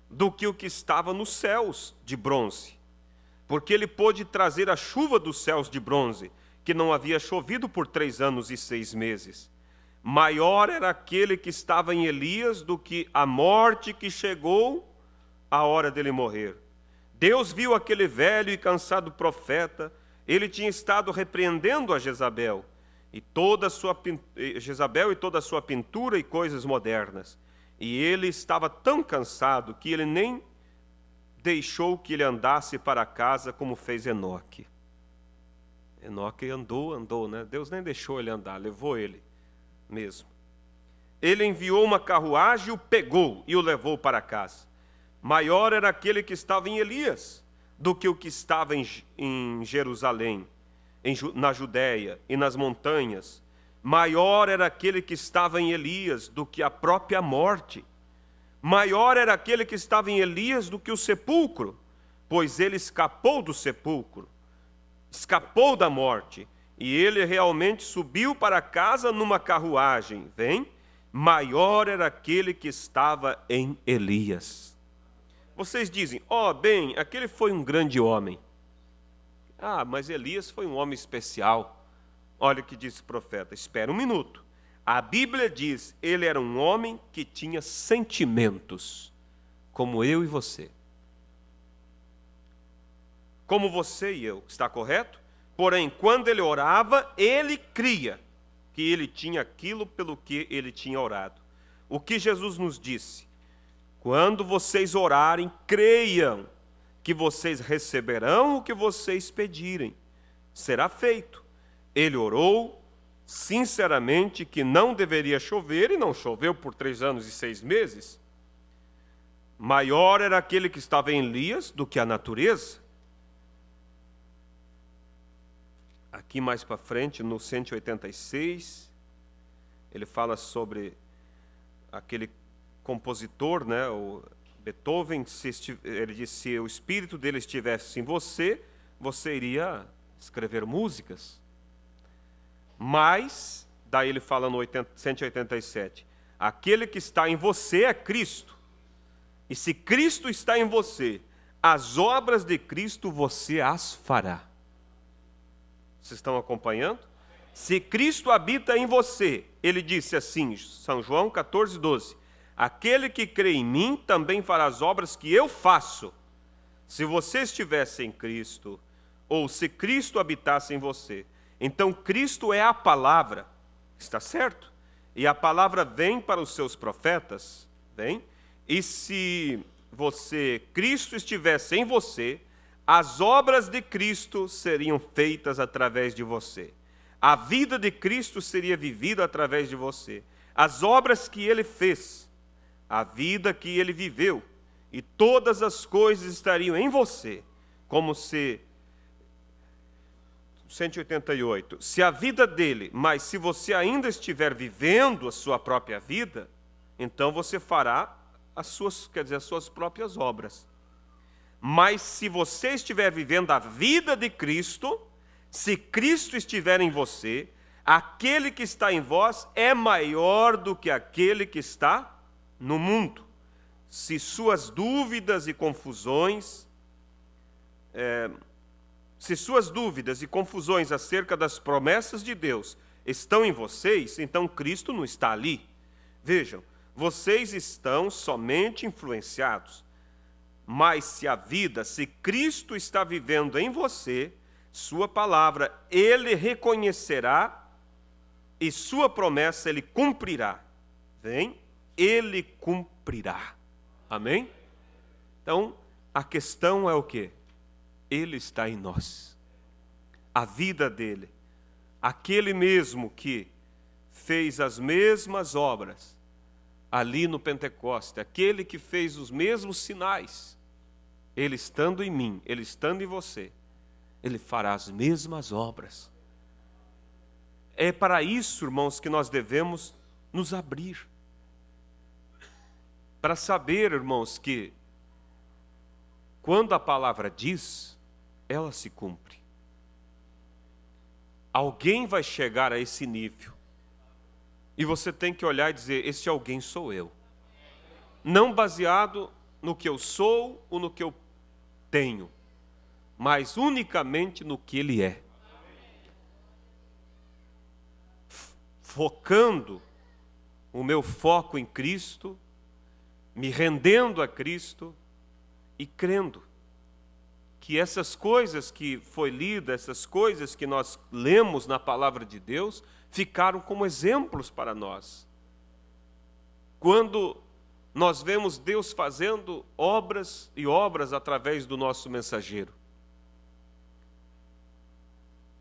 do que o que estava nos céus de bronze, porque ele pôde trazer a chuva dos céus de bronze, que não havia chovido por 3 anos e 6 meses. Maior era aquele que estava em Elias do que a morte que chegou a hora dele morrer. Deus viu aquele velho e cansado profeta, ele tinha estado repreendendo a Jezabel e toda a sua pintura e coisas modernas. E ele estava tão cansado que ele nem deixou que ele andasse para casa como fez Enoque. Enoque andou, né? Deus nem deixou ele andar, levou ele mesmo. Ele enviou uma carruagem, o pegou e o levou para casa. Maior era aquele que estava em Elias do que o que estava em Jerusalém, na Judéia e nas montanhas. Maior era aquele que estava em Elias do que a própria morte. Maior era aquele que estava em Elias do que o sepulcro, pois ele escapou do sepulcro, escapou da morte, e ele realmente subiu para casa numa carruagem. Vem, maior era aquele que estava em Elias. Vocês dizem, bem, aquele foi um grande homem. Mas Elias foi um homem especial. Olha o que diz o profeta, espera um minuto. A Bíblia diz, ele era um homem que tinha sentimentos, como eu e você. Como você e eu, está correto? Porém, quando ele orava, ele cria que ele tinha aquilo pelo que ele tinha orado. O que Jesus nos disse? Quando vocês orarem, creiam que vocês receberão o que vocês pedirem. Será feito. Ele orou sinceramente que não deveria chover, e não choveu por 3 anos e 6 meses. Maior era aquele que estava em Elias do que a natureza. Aqui mais para frente, no 186, ele fala sobre aquele compositor, né, o Beethoven. Ele disse, se o espírito dele estivesse em você, você iria escrever músicas. Mas, daí ele fala no 187, aquele que está em você é Cristo. E se Cristo está em você, as obras de Cristo você as fará. Vocês estão acompanhando? Se Cristo habita em você, ele disse assim, São João 14:12, aquele que crê em mim também fará as obras que eu faço. Se você estivesse em Cristo, ou se Cristo habitasse em você, então Cristo é a palavra, está certo? E a palavra vem para os seus profetas, vem? E se Cristo estivesse em você, as obras de Cristo seriam feitas através de você. A vida de Cristo seria vivida através de você. As obras que ele fez, a vida que ele viveu, e todas as coisas estariam em você, como se 188, se a vida dele, mas se você ainda estiver vivendo a sua própria vida, então você fará as suas próprias obras. Mas se você estiver vivendo a vida de Cristo, se Cristo estiver em você, aquele que está em vós é maior do que aquele que está no mundo. Se suas dúvidas e confusões acerca das promessas de Deus estão em vocês, então Cristo não está ali. Vejam, vocês estão somente influenciados. Mas se Cristo está vivendo em você, sua palavra ele reconhecerá e sua promessa ele cumprirá. Vem? Ele cumprirá. Amém? Então, a questão é o quê? Ele está em nós. A vida dele, aquele mesmo que fez as mesmas obras ali no Pentecoste, aquele que fez os mesmos sinais, ele estando em mim, ele estando em você, ele fará as mesmas obras. É para isso, irmãos, que nós devemos nos abrir. Para saber, irmãos, que quando a palavra diz, ela se cumpre. Alguém vai chegar a esse nível. E você tem que olhar e dizer, esse alguém sou eu. Não baseado no que eu sou ou no que eu tenho, mas unicamente no que ele é. Focando o meu foco em Cristo, me rendendo a Cristo e crendo que essas coisas que foi lida, essas coisas que nós lemos na palavra de Deus, ficaram como exemplos para nós. Quando nós vemos Deus fazendo obras e obras através do nosso mensageiro.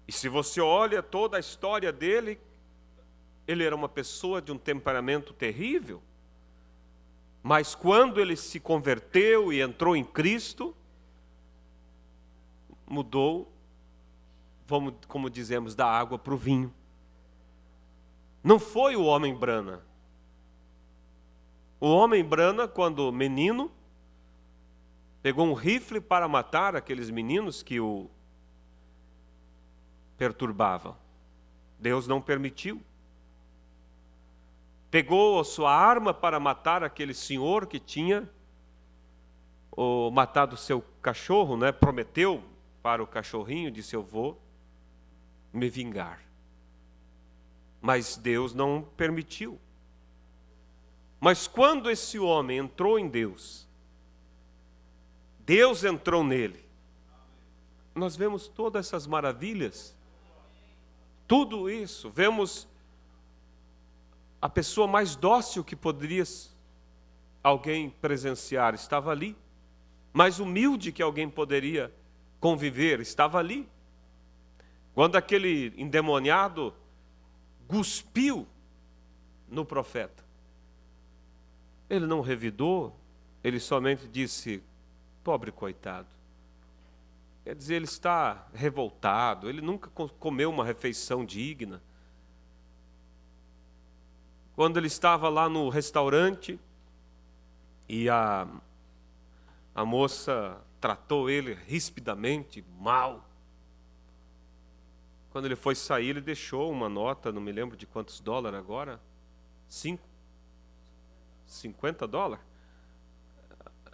E se você olha toda a história dele, ele era uma pessoa de um temperamento terrível, mas quando ele se converteu e entrou em Cristo, mudou, como dizemos, da água para o vinho. Não foi o homem Brana. O homem Brana, quando menino, pegou um rifle para matar aqueles meninos que o perturbavam. Deus não permitiu. Pegou a sua arma para matar aquele senhor que tinha matado o seu cachorro, né? Prometeu para o cachorrinho, disse: eu vou me vingar. Mas Deus não permitiu. Mas quando esse homem entrou em Deus, Deus entrou nele. Nós vemos todas essas maravilhas, tudo isso. Vemos a pessoa mais dócil que poderia alguém presenciar, estava ali. Mais humilde que alguém poderia conviver, estava ali. Quando aquele endemoniado cuspiu no profeta, ele não revidou, ele somente disse: pobre coitado. Quer dizer, ele está revoltado, ele nunca comeu uma refeição digna. Quando ele estava lá no restaurante e a moça tratou ele rispidamente, mal. Quando ele foi sair, ele deixou uma nota, não me lembro de quantos dólares agora, $50?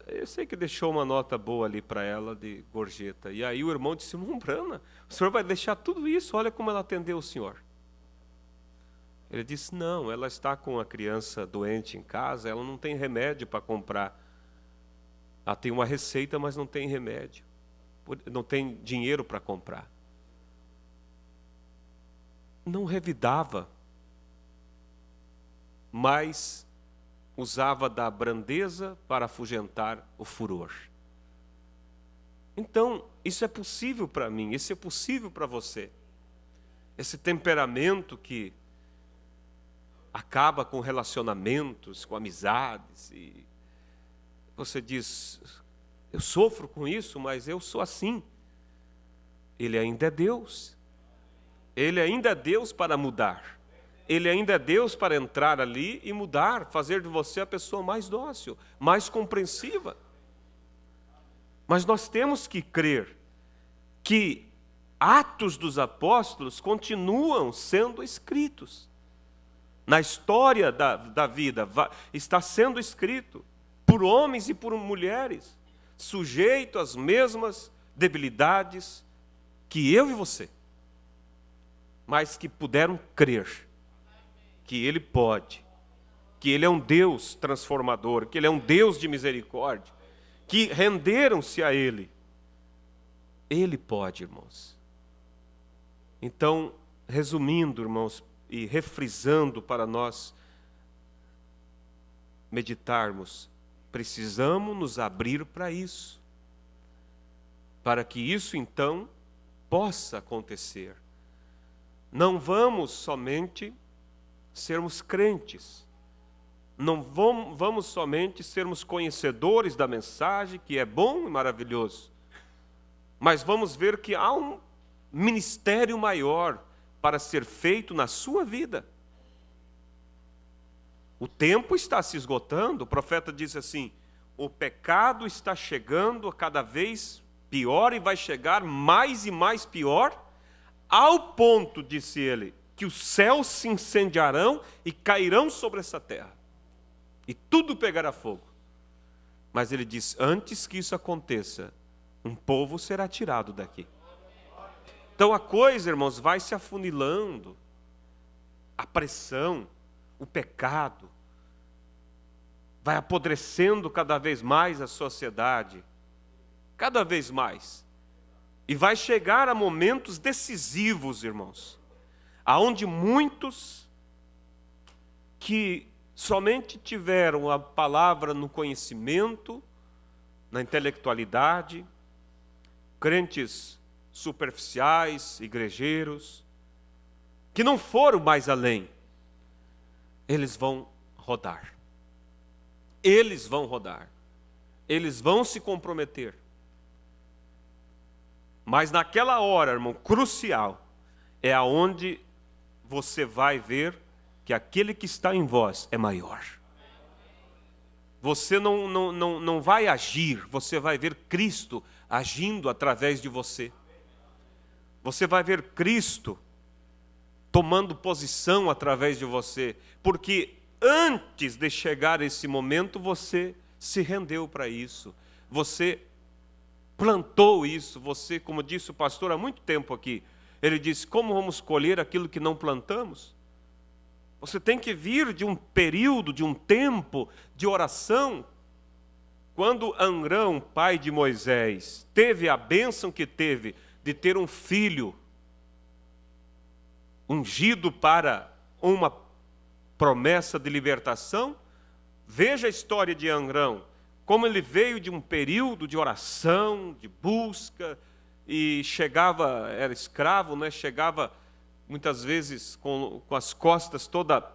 Eu sei que deixou uma nota boa ali para ela de gorjeta. E aí o irmão disse: Brana, o senhor vai deixar tudo isso? Olha como ela atendeu o senhor. Ele disse: não, ela está com a criança doente em casa, ela não tem remédio para comprar. Ela tem uma receita, mas não tem remédio. Não tem dinheiro para comprar. Não revidava, mas usava da brandeza para afugentar o furor. Então, isso é possível para mim, isso é possível para você. Esse temperamento que acaba com relacionamentos, com amizades, e você diz: eu sofro com isso, mas eu sou assim. Ele ainda é Deus. Ele ainda é Deus para mudar. Ele ainda é Deus para entrar ali e mudar, fazer de você a pessoa mais dócil, mais compreensiva. Mas nós temos que crer que Atos dos Apóstolos continuam sendo escritos. Na história da vida, está sendo escrito por homens e por mulheres, sujeito às mesmas debilidades que eu e você, mas que puderam crer que Ele pode, que Ele é um Deus transformador, que Ele é um Deus de misericórdia, que renderam-se a Ele. Ele pode, irmãos. Então, resumindo, irmãos, e refrisando para nós meditarmos, precisamos nos abrir para isso, para que isso então possa acontecer. Não vamos somente sermos crentes, não vamos somente sermos conhecedores da mensagem, que é bom e maravilhoso, mas vamos ver que há um ministério maior para ser feito na sua vida. O tempo está se esgotando. O profeta diz assim: o pecado está chegando a cada vez pior e vai chegar mais e mais pior, ao ponto, disse ele, que os céus se incendiarão e cairão sobre essa terra, e tudo pegará fogo. Mas ele diz: antes que isso aconteça, um povo será tirado daqui. Então a coisa, irmãos, vai se afunilando, a pressão, o pecado, vai apodrecendo cada vez mais a sociedade, cada vez mais, e vai chegar a momentos decisivos, irmãos, aonde muitos que somente tiveram a palavra no conhecimento, na intelectualidade, crentes superficiais, igrejeiros, que não foram mais além, eles vão rodar. Eles vão rodar. Eles vão se comprometer. Mas naquela hora, irmão, crucial, é aonde você vai ver que aquele que está em vós é maior. Você não vai agir, você vai ver Cristo agindo através de você. Você vai ver Cristo tomando posição através de você, porque antes de chegar esse momento, você se rendeu para isso, você plantou isso, você, como disse o pastor há muito tempo aqui, ele disse, como vamos colher aquilo que não plantamos? Você tem que vir de um período, de um tempo de oração. Quando Amrão, pai de Moisés, teve a bênção que teve de ter um filho ungido para uma promessa de libertação, veja a história de Amrão, como ele veio de um período de oração, de busca, e chegava, era escravo, né? Chegava muitas vezes com as costas toda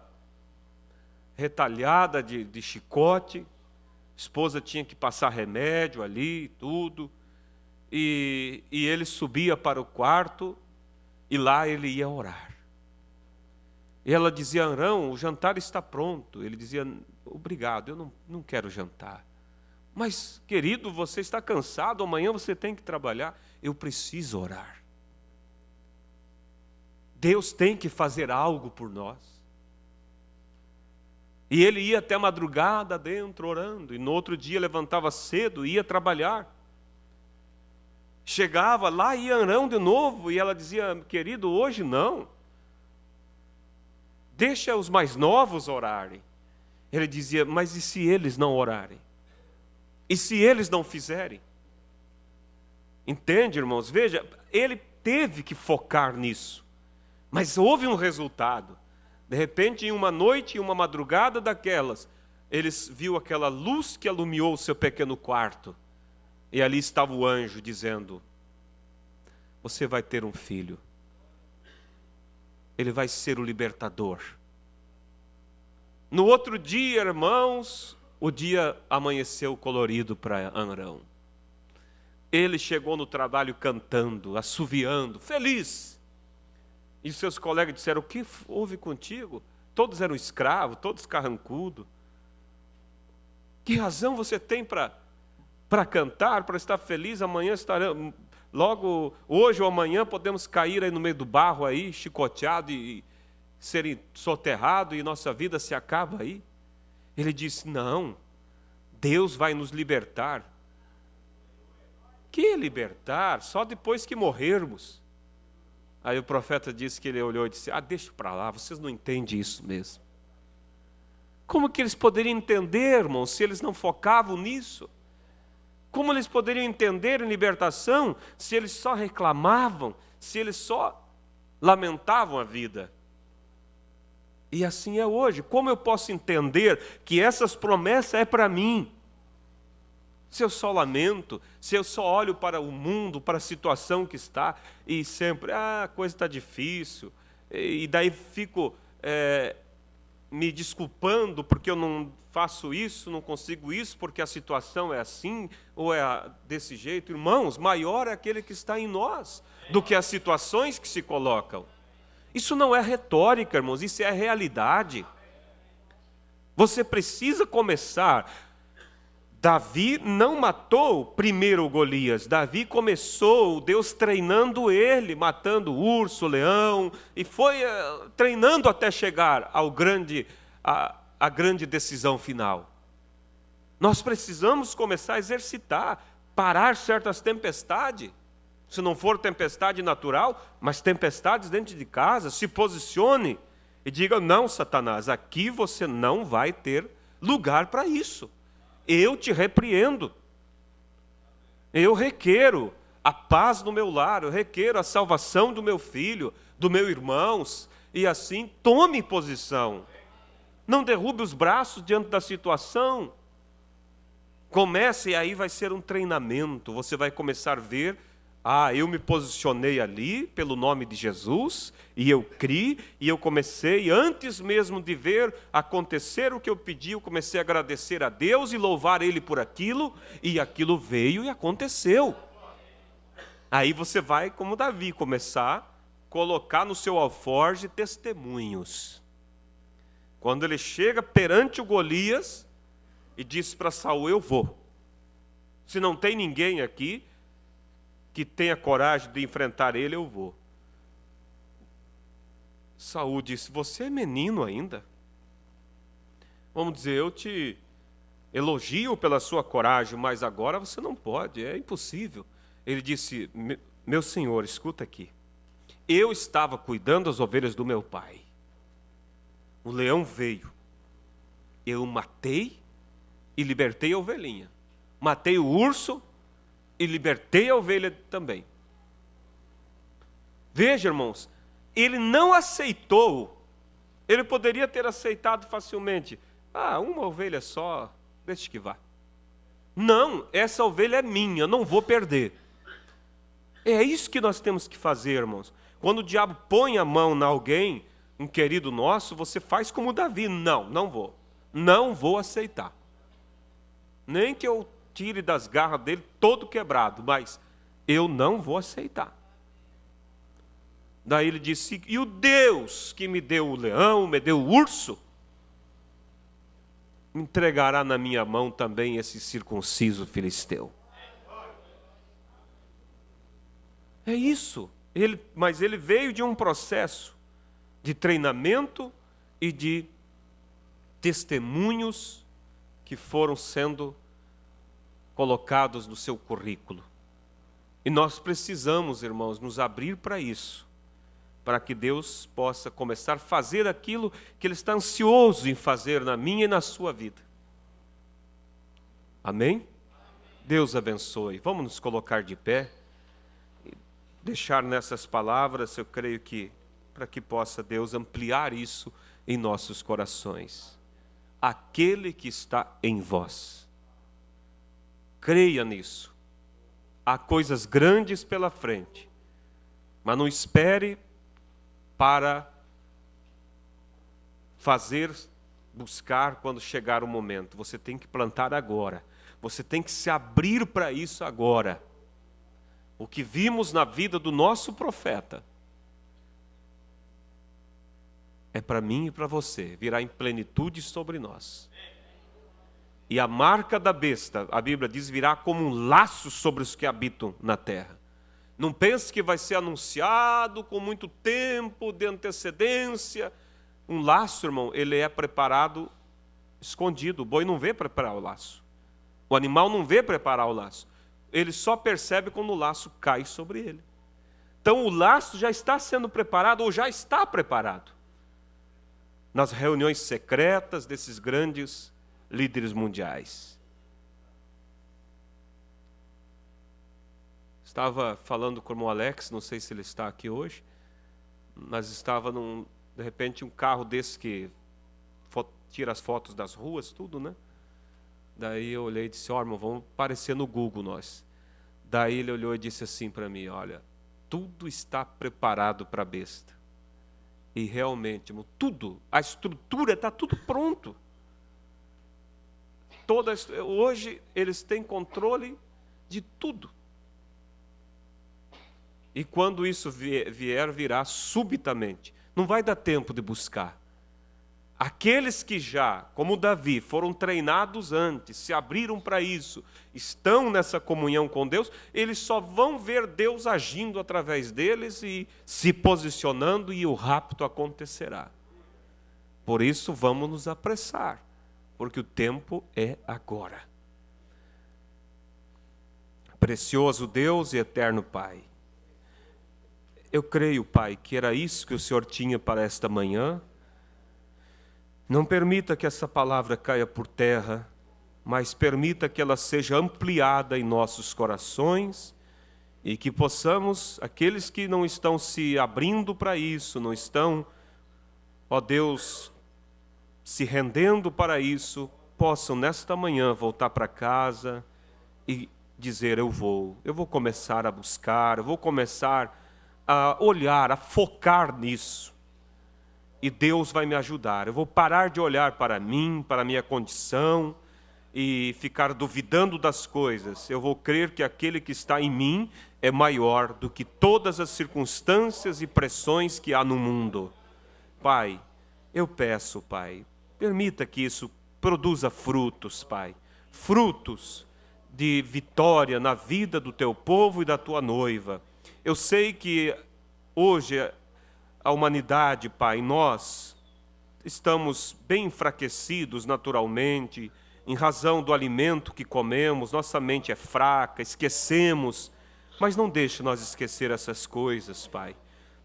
retalhada de chicote, a esposa tinha que passar remédio ali, tudo, e ele subia para o quarto, e lá ele ia orar. E ela dizia, Amrão, o jantar está pronto. Ele dizia, obrigado, eu não quero jantar. Mas, querido, você está cansado, amanhã você tem que trabalhar. Eu preciso orar. Deus tem que fazer algo por nós. E ele ia até madrugada dentro orando, e no outro dia levantava cedo e ia trabalhar. Chegava lá e ia Amrão de novo, e ela dizia, querido, hoje não. Deixa os mais novos orarem. Ele dizia, mas e se eles não orarem? E se eles não fizerem? Entende, irmãos? Veja, ele teve que focar nisso. Mas houve um resultado. De repente, em uma noite, em uma madrugada daquelas, eles viu aquela luz que alumiou o seu pequeno quarto. E ali estava o anjo dizendo, você vai ter um filho. Ele vai ser o libertador. No outro dia, irmãos, o dia amanheceu colorido para Amrão. Ele chegou no trabalho cantando, assoviando, feliz. E seus colegas disseram, o que houve contigo? Todos eram escravos, todos carrancudos. Que razão você tem para cantar, para estar feliz? Amanhã estaremos, logo hoje ou amanhã podemos cair aí no meio do barro aí, chicoteado e serem soterrados e nossa vida se acaba aí. Ele disse, não, Deus vai nos libertar. Que libertar? Só depois que morrermos. Aí o profeta disse que ele olhou e disse, deixa para lá, vocês não entendem isso mesmo. Como que eles poderiam entender, irmãos, se eles não focavam nisso? Como eles poderiam entender em libertação se eles só reclamavam, se eles só lamentavam a vida? E assim é hoje. Como eu posso entender que essas promessas é para mim? Se eu só lamento, se eu só olho para o mundo, para a situação que está, e sempre, a coisa está difícil, e daí fico me desculpando porque eu não faço isso, não consigo isso, porque a situação é assim, ou é desse jeito. Irmãos, maior é aquele que está em nós, do que as situações que se colocam. Isso não é retórica, irmãos, isso é a realidade. Você precisa começar. Davi não matou primeiro Golias. Davi começou, Deus treinando ele, matando o urso, o leão, e foi treinando até chegar à grande decisão final. Nós precisamos começar a exercitar, parar certas tempestades. Se não for tempestade natural, mas tempestades dentro de casa, se posicione e diga, não, Satanás, aqui você não vai ter lugar para isso. Eu te repreendo. Eu requero a paz no meu lar, eu requero a salvação do meu filho, do meu irmão, e assim tome posição. Não derrube os braços diante da situação. Comece, e aí vai ser um treinamento. Você vai começar a ver, eu me posicionei ali pelo nome de Jesus, e eu criei, e eu comecei, antes mesmo de ver acontecer o que eu pedi, eu comecei a agradecer a Deus e louvar Ele por aquilo, e aquilo veio e aconteceu. Aí você vai, como Davi, começar a colocar no seu alforje testemunhos. Quando ele chega perante o Golias e diz para Saul: eu vou. Se não tem ninguém aqui que tenha coragem de enfrentar ele, eu vou. Saul disse: você é menino ainda. Vamos dizer, eu te elogio pela sua coragem, mas agora você não pode, é impossível. Ele disse: meu senhor, escuta aqui. Eu estava cuidando das ovelhas do meu pai. O leão veio. Eu matei e libertei a ovelhinha. Matei o urso e libertei a ovelha também. Veja, irmãos, ele não aceitou. Ele poderia ter aceitado facilmente. Uma ovelha só, deixa que vá. Não, essa ovelha é minha, eu não vou perder. É isso que nós temos que fazer, irmãos. Quando o diabo põe a mão em alguém, um querido nosso, você faz como Davi. Não vou. Não vou aceitar. Nem que eu tire das garras dele todo quebrado, mas eu não vou aceitar. Daí ele disse: e o Deus que me deu o leão, me deu o urso, entregará na minha mão também esse circunciso filisteu. É isso. Mas ele veio de um processo de treinamento e de testemunhos que foram sendo colocados no seu currículo. E nós precisamos, irmãos, nos abrir para isso, para que Deus possa começar a fazer aquilo que Ele está ansioso em fazer na minha e na sua vida. Amém? Deus abençoe. Vamos nos colocar de pé e deixar nessas palavras, eu creio que, para que possa Deus ampliar isso em nossos corações. Aquele que está em vós. Creia nisso. Há coisas grandes pela frente, mas não espere para buscar quando chegar o momento. Você tem que plantar agora. Você tem que se abrir para isso agora. O que vimos na vida do nosso profeta é para mim e para você, virá em plenitude sobre nós. E a marca da besta, a Bíblia diz, virá como um laço sobre os que habitam na terra. Não pense que vai ser anunciado com muito tempo de antecedência. Um laço, irmão, ele é preparado escondido. O boi não vê preparar o laço. O animal não vê preparar o laço. Ele só percebe quando o laço cai sobre ele. Então o laço já está sendo preparado ou já está preparado. Nas reuniões secretas desses grandes líderes mundiais. Estava falando com o irmão Alex, não sei se ele está aqui hoje, mas estava de repente um carro desse que tira as fotos das ruas, tudo, né? Daí eu olhei e disse: irmão, vamos aparecer no Google nós. Daí ele olhou e disse assim para mim: olha, tudo está preparado para a besta. E realmente, irmão, tudo, a estrutura está tudo pronto. Hoje eles têm controle de tudo. E quando isso virá subitamente. Não vai dar tempo de buscar. Aqueles que já, como Davi, foram treinados antes, se abriram para isso, estão nessa comunhão com Deus, eles só vão ver Deus agindo através deles e se posicionando, e o rapto acontecerá. Por isso vamos nos apressar, porque o tempo é agora. Precioso Deus e eterno Pai, eu creio, Pai, que era isso que o Senhor tinha para esta manhã. Não permita que essa palavra caia por terra, mas permita que ela seja ampliada em nossos corações e que possamos, aqueles que não estão se abrindo para isso, não estão, ó Deus, se rendendo para isso, possam nesta manhã voltar para casa e dizer: eu vou começar a buscar, eu vou começar a olhar, a focar nisso. E Deus vai me ajudar. Eu vou parar de olhar para mim, para a minha condição e ficar duvidando das coisas. Eu vou crer que aquele que está em mim é maior do que todas as circunstâncias e pressões que há no mundo. Pai, eu peço, Pai, permita que isso produza frutos, Pai. Frutos de vitória na vida do teu povo e da tua noiva. Eu sei que hoje a humanidade, Pai, nós estamos bem enfraquecidos naturalmente, em razão do alimento que comemos, nossa mente é fraca, esquecemos, mas não deixe nós esquecer essas coisas, Pai.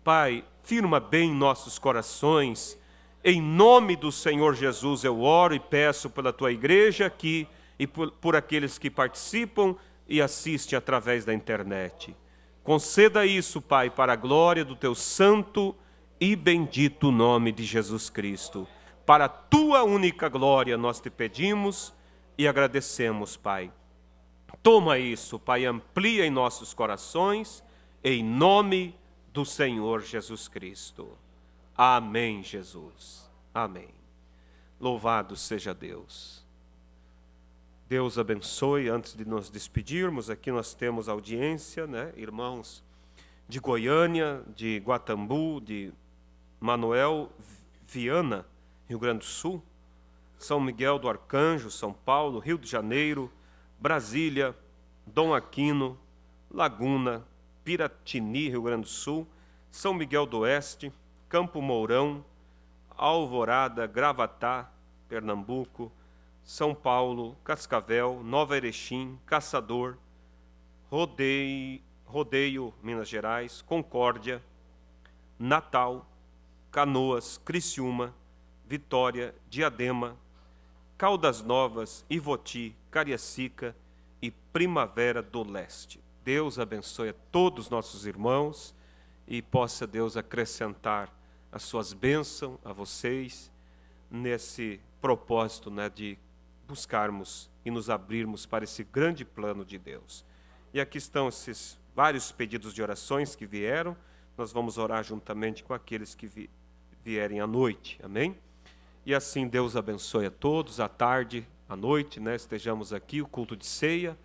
Pai, firma bem nossos corações, em nome do Senhor Jesus eu oro e peço pela Tua igreja aqui e por aqueles que participam e assistem através da internet. Conceda isso, Pai, para a glória do Teu santo e bendito nome de Jesus Cristo. Para a Tua única glória nós te pedimos e agradecemos, Pai. Toma isso, Pai, amplia em nossos corações, em nome do Senhor Jesus Cristo. Amém, Jesus. Amém. Louvado seja Deus. Deus abençoe. Antes de nos despedirmos, aqui nós temos audiência, né? Irmãos de Goiânia, de Guatambu, de Manoel Viana, Rio Grande do Sul, São Miguel do Arcanjo, São Paulo, Rio de Janeiro, Brasília, Dom Aquino, Laguna, Piratini, Rio Grande do Sul, São Miguel do Oeste, Campo Mourão, Alvorada, Gravatá, Pernambuco, São Paulo, Cascavel, Nova Erechim, Caçador, Rodeio, Minas Gerais, Concórdia, Natal, Canoas, Criciúma, Vitória, Diadema, Caldas Novas, Ivoti, Cariacica e Primavera do Leste. Deus abençoe a todos os nossos irmãos e possa Deus acrescentar as suas bênçãos a vocês nesse propósito, né, de buscarmos e nos abrirmos para esse grande plano de Deus. E aqui estão esses vários pedidos de orações que vieram. Nós vamos orar juntamente com aqueles que vierem à noite, amém? E assim Deus abençoe a todos, à tarde, à noite, né? Estejamos aqui, o culto de ceia,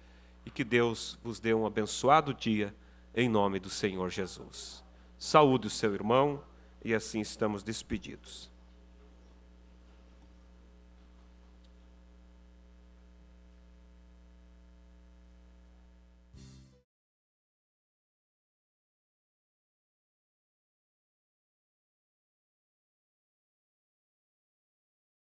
e que Deus vos dê um abençoado dia, em nome do Senhor Jesus. Saúde o seu irmão, e assim estamos despedidos.